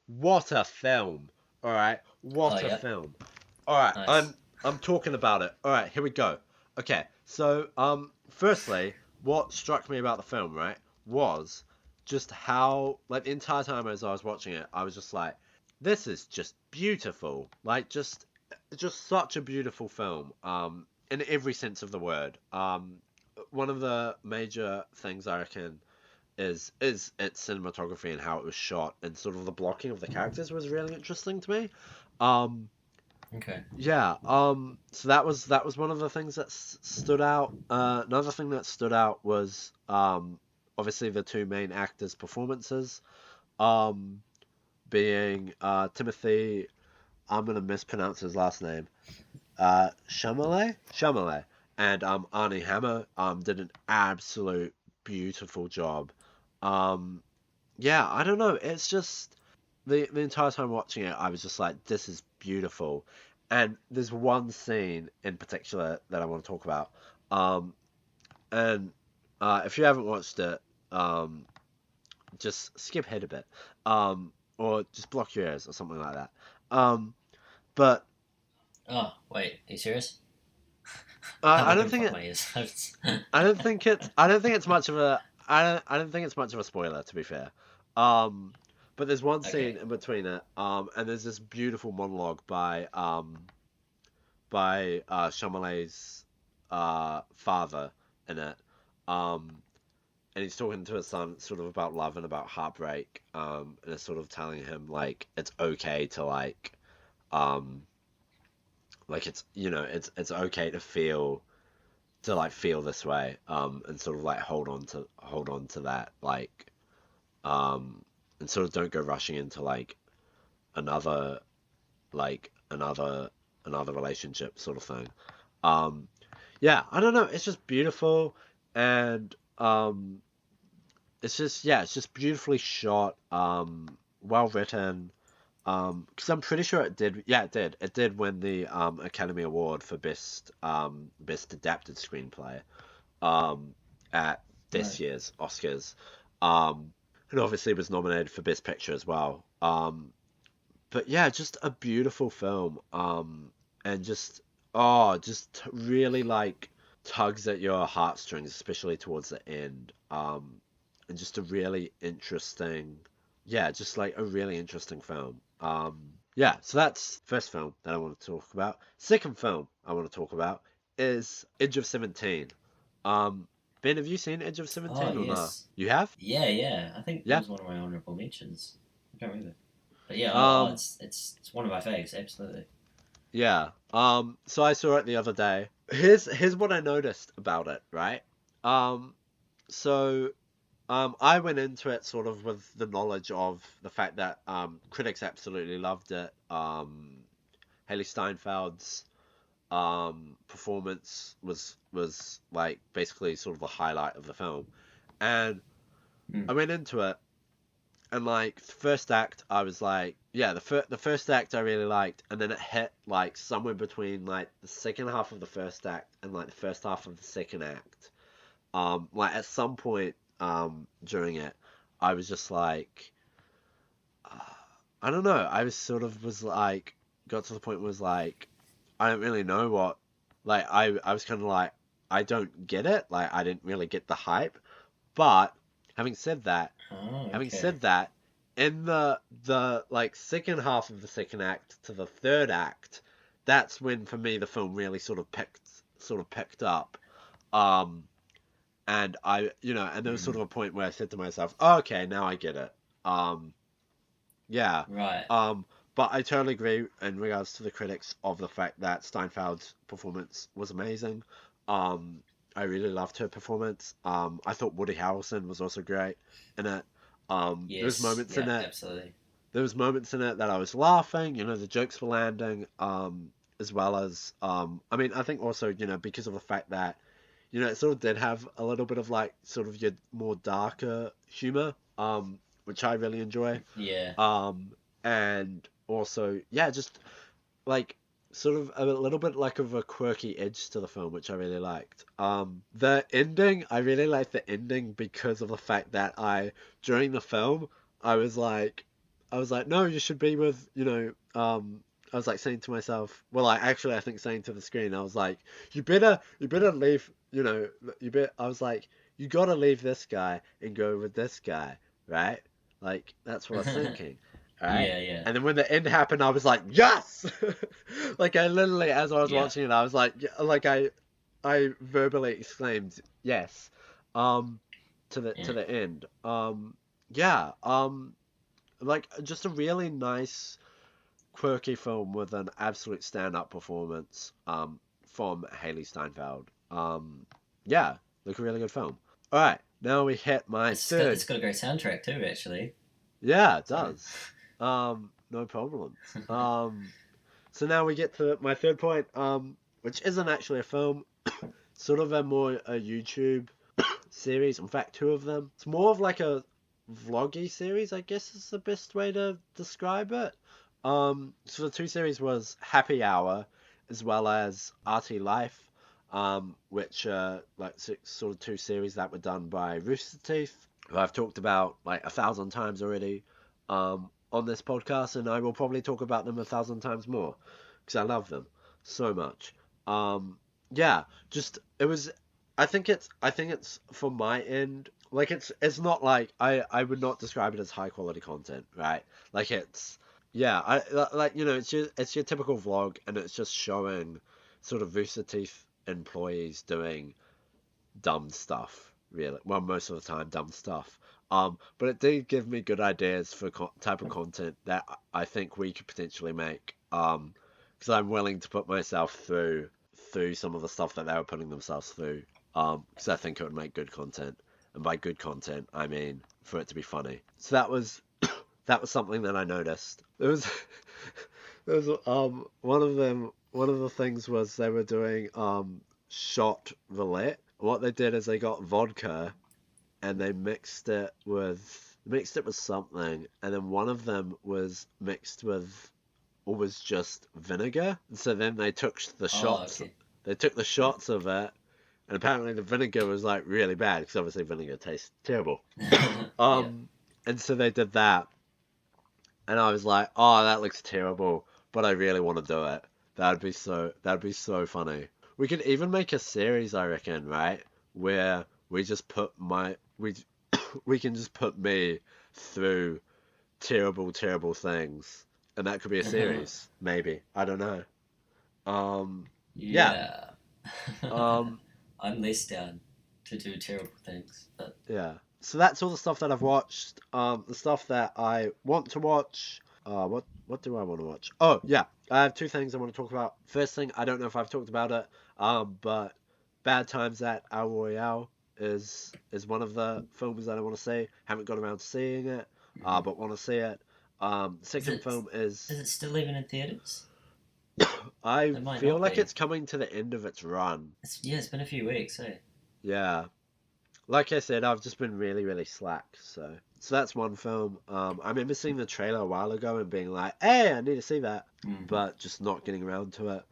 [SPEAKER 1] What a film! All right,
[SPEAKER 2] Oh
[SPEAKER 1] what a
[SPEAKER 2] yeah,
[SPEAKER 1] film! All right,
[SPEAKER 2] nice.
[SPEAKER 1] I'm talking about it. All right, here we go. Okay, so firstly, what struck me about the film, right, was just how like the entire time as I was watching it, I was just like, this is just beautiful. Like just such a beautiful film. In every sense of the word. One of the major things I reckon is its cinematography and how it was shot and sort of the blocking of the characters was really interesting to me. Um,
[SPEAKER 2] Okay.
[SPEAKER 1] yeah. So that was one of the things that stood out. Another thing that stood out was obviously the two main actors' performances. Um, being Timothy. I'm gonna mispronounce his last name. Chalamet, and Arnie Hammer did an absolute beautiful job. Um, yeah, I don't know. It's just the entire time watching it, I was just like, this is beautiful. And there's one scene in particular that I want to talk about. Um, and if you haven't watched it, um, just skip ahead a bit, or just block your ears or something like that. But
[SPEAKER 2] Oh wait, are you serious? I'm
[SPEAKER 1] I
[SPEAKER 2] not
[SPEAKER 1] don't
[SPEAKER 2] gonna
[SPEAKER 1] think
[SPEAKER 2] block
[SPEAKER 1] it.
[SPEAKER 2] my ears.
[SPEAKER 1] I don't think it's much of a. I don't think it's much of a spoiler, to be fair. Um, but there's one scene
[SPEAKER 2] Okay.
[SPEAKER 1] in between it, and there's this beautiful monologue by Chalamet's father in it, um, and he's talking to his son sort of about love and about heartbreak, and it's sort of telling him like it's okay to um, like it's it's okay to like feel this way, and sort of like hold on to that, like, um, and sort of don't go rushing into like another like another relationship sort of thing. Um, yeah, I don't know. It's just beautiful, and it's just yeah, it's just beautifully shot, well written. Because I'm pretty sure it did. Yeah, it did win the Academy Award for best adapted screenplay um, at this
[SPEAKER 2] Right.
[SPEAKER 1] year's Oscars. Um, and obviously was nominated for Best Picture as well. But yeah, just a beautiful film. And just really like tugs at your heartstrings, especially towards the end. And just a really interesting, yeah, just like a really interesting film. Yeah, so that's first film that I want to talk about. Second film I want to talk about is Edge of 17. Um, Ben, have you seen Edge of
[SPEAKER 2] Oh
[SPEAKER 1] 17 or no?
[SPEAKER 2] yes.
[SPEAKER 1] You have?
[SPEAKER 2] Yeah, yeah. I think it
[SPEAKER 1] Yeah.
[SPEAKER 2] was one of my honorable mentions. I can't remember. But yeah,
[SPEAKER 1] Um,
[SPEAKER 2] it's one of my faves. Absolutely.
[SPEAKER 1] yeah. So I saw it the other day. Here's what I noticed about it, right? Um, so I went into it sort of with the knowledge of the fact that critics absolutely loved it. Haley Steinfeld's performance was like basically sort of the highlight of the film. And I
[SPEAKER 2] Mm.
[SPEAKER 1] went into it, and like the first act I was like, yeah, the first act I really liked, and then it hit like somewhere between like the second half of the first act and like the first half of the second act. Like at some point during it, I was just like, uh, I don't know. I was sort of was like, got to the point where was like, I don't really know what, like I was kind of like, I don't get it. Like I didn't really get the hype. But having said that,
[SPEAKER 2] Oh,
[SPEAKER 1] having
[SPEAKER 2] okay.
[SPEAKER 1] said that, in the like second half of the second act to the third act, that's when for me the film really sort of picked up. Um, and and there was sort
[SPEAKER 2] Mm.
[SPEAKER 1] of a point where I said to myself, oh, okay, now I get it. Um, yeah.
[SPEAKER 2] Right.
[SPEAKER 1] Um, but I totally agree in regards to the critics of the fact that Steinfeld's performance was amazing. Um, I really loved her performance. I thought Woody Harrelson was also great in it. There was
[SPEAKER 2] Yes.
[SPEAKER 1] moments in
[SPEAKER 2] Yeah.
[SPEAKER 1] it.
[SPEAKER 2] Absolutely.
[SPEAKER 1] There was moments in it that I was laughing. The jokes were landing. As well as I mean, I think also because of the fact that it sort of did have a little bit of like sort of your more darker humor, which I really enjoy.
[SPEAKER 2] Yeah.
[SPEAKER 1] Um, and also, yeah, just like sort of a little bit like of a quirky edge to the film, which I really liked. The ending, I really liked the ending because of the fact that during the film, I was like, no, you should be with, I was like saying to myself, well, I think saying to the screen, I was like, you better leave, I was like, you gotta leave this guy and go with this guy, right? Like, that's what I was thinking, right?
[SPEAKER 2] Yeah. Yeah.
[SPEAKER 1] And then when the end happened, I was like, yes! Like I literally, as I was
[SPEAKER 2] Yeah.
[SPEAKER 1] watching it, I was like, like I verbally exclaimed, yes, um, to
[SPEAKER 2] Yeah.
[SPEAKER 1] the end. Yeah, like just a really nice, quirky film with an absolute stand-up performance, from Haley Steinfeld. Yeah, like a really good film. All right, now we hit my
[SPEAKER 2] It's
[SPEAKER 1] third.
[SPEAKER 2] got a great soundtrack too, actually.
[SPEAKER 1] Yeah, it
[SPEAKER 2] So.
[SPEAKER 1] does. No problems. So now we get to my third point, which isn't actually a film, sort of a YouTube series. In fact, two of them. It's more of like a vloggy series, I guess is the best way to describe it. So the two series was Happy Hour, as well as Arty Life, which like sort of two series that were done by Rooster Teeth, who I've talked about like 1,000 times already, on this podcast, and I will probably talk about them 1,000 times more because I love them so much. Yeah, just it was. I think it's from my end. Like it's not like I would not describe it as high quality content, right? Like it's yeah, like it's your typical vlog, and it's just showing sort of Rooster Teeth employees doing dumb stuff, really. Well, most of the time, dumb stuff. But it did give me good ideas for type of content that I think we could potentially make. Because I'm willing to put myself through some of the stuff that they were putting themselves through. Because I think it would make good content, and by good content, I mean for it to be funny. So that was something that I noticed. There was one of them. One of the things was they were doing shot roulette. What they did is they got vodka and they mixed it with something, and then one of them was mixed with or was just vinegar. And so then
[SPEAKER 2] Oh, okay.
[SPEAKER 1] they took the shots of it, and apparently the vinegar was like really bad because obviously vinegar tastes terrible.
[SPEAKER 2] Yeah.
[SPEAKER 1] Um, and so they did that, and I was like, oh, that looks terrible, but I really want to do it. That'd be so funny. We could even make a series, I reckon, right? Where we can just put me through terrible, terrible things, and that could be a series, maybe. I don't know. Um, yeah,
[SPEAKER 2] Yeah.
[SPEAKER 1] um,
[SPEAKER 2] I'm less down to do terrible things, but
[SPEAKER 1] yeah. So that's all the stuff that I've watched. The stuff that I want to watch. What do I want to watch? Oh yeah, I have two things I want to talk about. First thing, I don't know if I've talked about it. But Bad Times at El Royale is one of the films that I want to see. Haven't got around to seeing it.
[SPEAKER 2] mhm.
[SPEAKER 1] But want to see it.
[SPEAKER 2] is
[SPEAKER 1] Second
[SPEAKER 2] it
[SPEAKER 1] film is
[SPEAKER 2] is it still even in theaters?
[SPEAKER 1] I
[SPEAKER 2] It might
[SPEAKER 1] feel
[SPEAKER 2] not
[SPEAKER 1] like
[SPEAKER 2] be.
[SPEAKER 1] it's coming to the end of its run.
[SPEAKER 2] It's been a few weeks, eh?
[SPEAKER 1] Yeah. Like I said, I've just been really, really slack. So that's one film. I remember seeing the trailer a while ago and being like, "Hey, I need to see that,"
[SPEAKER 2] Mm.
[SPEAKER 1] but just not getting around to it.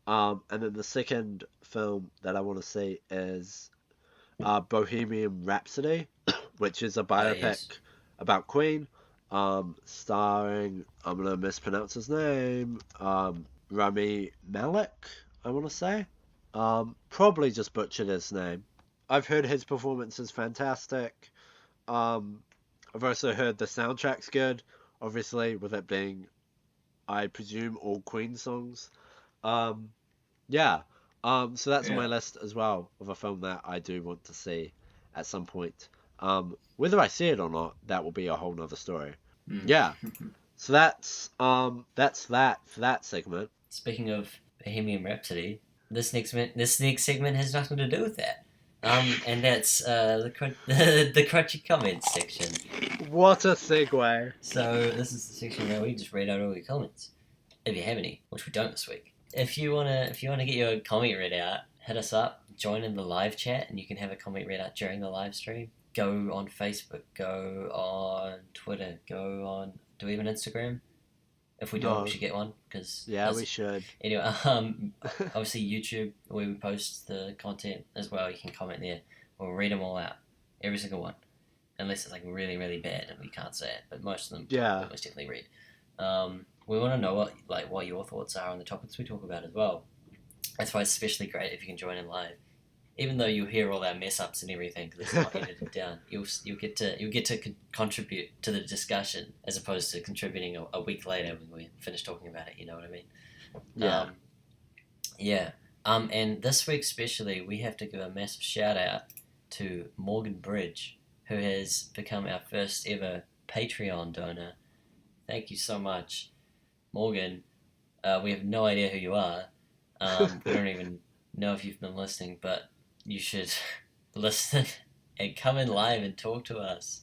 [SPEAKER 1] And then the second film that I want to see is Bohemian Rhapsody, which is a biopic
[SPEAKER 2] Yes.
[SPEAKER 1] about Queen, starring, I'm gonna mispronounce his name, Rami Malek, I want to say. Probably just butchered his name. I've heard his performance is fantastic. Um, I've also heard the soundtrack's good, obviously, with it being, I presume, all Queen songs. Um, yeah. So that's on my
[SPEAKER 2] Yeah.
[SPEAKER 1] list as well of a film that I do want to see at some point. Whether I see it or not, that will be a whole nother story.
[SPEAKER 2] Mm.
[SPEAKER 1] Yeah. So that's that for that segment.
[SPEAKER 2] Speaking of Bohemian Rhapsody, this next segment has nothing to do with that. And that's the crunchy comments section.
[SPEAKER 1] What a segue.
[SPEAKER 2] So this is the section where we just read out all your comments, if you have any, which we don't this week. If you wanna get your comment read out, hit us up, join in the live chat, and you can have a comment read out during the live stream. Go on Facebook, go on Twitter, go on. Do we have an Instagram? If we don't,
[SPEAKER 1] No.
[SPEAKER 2] we should get one because
[SPEAKER 1] Yeah, we should.
[SPEAKER 2] anyway. Obviously YouTube, where we post the content as well. You can comment there. We'll read them all out, every single one, unless it's like really really bad and we can't say it. But most of them,
[SPEAKER 1] Yeah.
[SPEAKER 2] we'll most definitely read. We want to know what your thoughts are on the topics we talk about as well. That's why it's especially great if you can join in live. Even though you'll hear all our mess ups and everything because it's not edited down, you'll get to contribute to the discussion as opposed to contributing a week later when we finish talking about it. You know what I mean?
[SPEAKER 1] Yeah.
[SPEAKER 2] Yeah. And this week especially, we have to give a massive shout out to Morgan Bridge, who has become our first ever Patreon donor. Thank you so much, Morgan. We have no idea who you are. We don't even know if you've been listening, but you should listen and come in live and talk to us.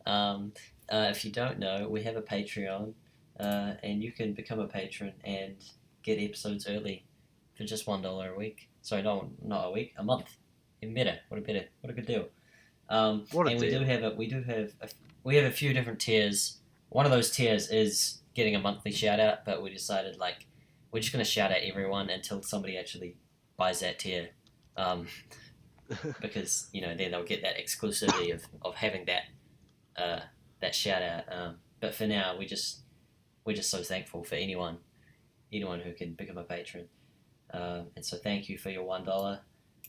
[SPEAKER 2] If you don't know, we have a Patreon, and you can become a patron and get episodes early for just $1 a week. Sorry, no, not a week, a month. Even better. What a good deal.
[SPEAKER 1] What a
[SPEAKER 2] and
[SPEAKER 1] deal.
[SPEAKER 2] we have a few different tiers. One of those tiers is getting a monthly shout out, but we decided we're just gonna shout out everyone until somebody actually buys that tier. Because then they'll get that exclusivity of having that shout out. But for now, we're just so thankful for anyone who can become a patron. And so thank you for your $1,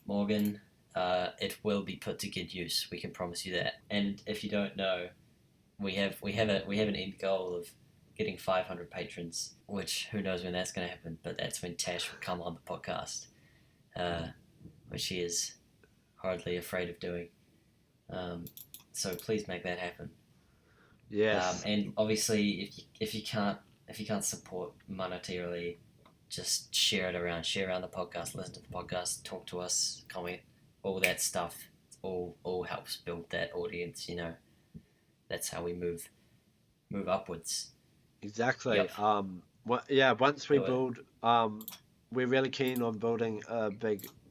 [SPEAKER 2] Morgan. It will be put to good use. We can promise you that. And if you don't know, we have an end goal of getting 500 patrons, which who knows when that's going to happen. But that's when Tash will come on the podcast, which she is hardly afraid of doing. So please make that happen.
[SPEAKER 1] Yes.
[SPEAKER 2] And obviously, if you can't support monetarily, just share it around. Share around the podcast. Listen to the podcast. Talk to us. Comment. All that stuff. All helps build that audience. That's how we move upwards.
[SPEAKER 1] Exactly.
[SPEAKER 2] Yep.
[SPEAKER 1] Once we
[SPEAKER 2] Do it.
[SPEAKER 1] build, we're really keen on building a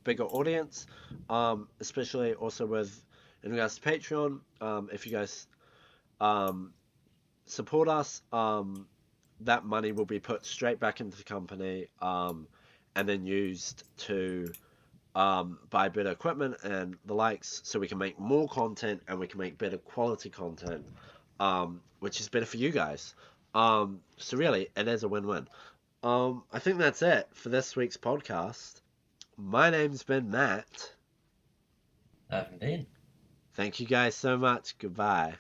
[SPEAKER 1] bigger audience, especially also in regards to Patreon. If you guys support us, that money will be put straight back into the company, and then used to buy better equipment and the likes, so we can make more content and we can make better quality content, which is better for you guys. So really, it is a win-win. I think that's it for this week's podcast. My name's been Matt.
[SPEAKER 2] I've been.
[SPEAKER 1] Thank you guys so much. Goodbye.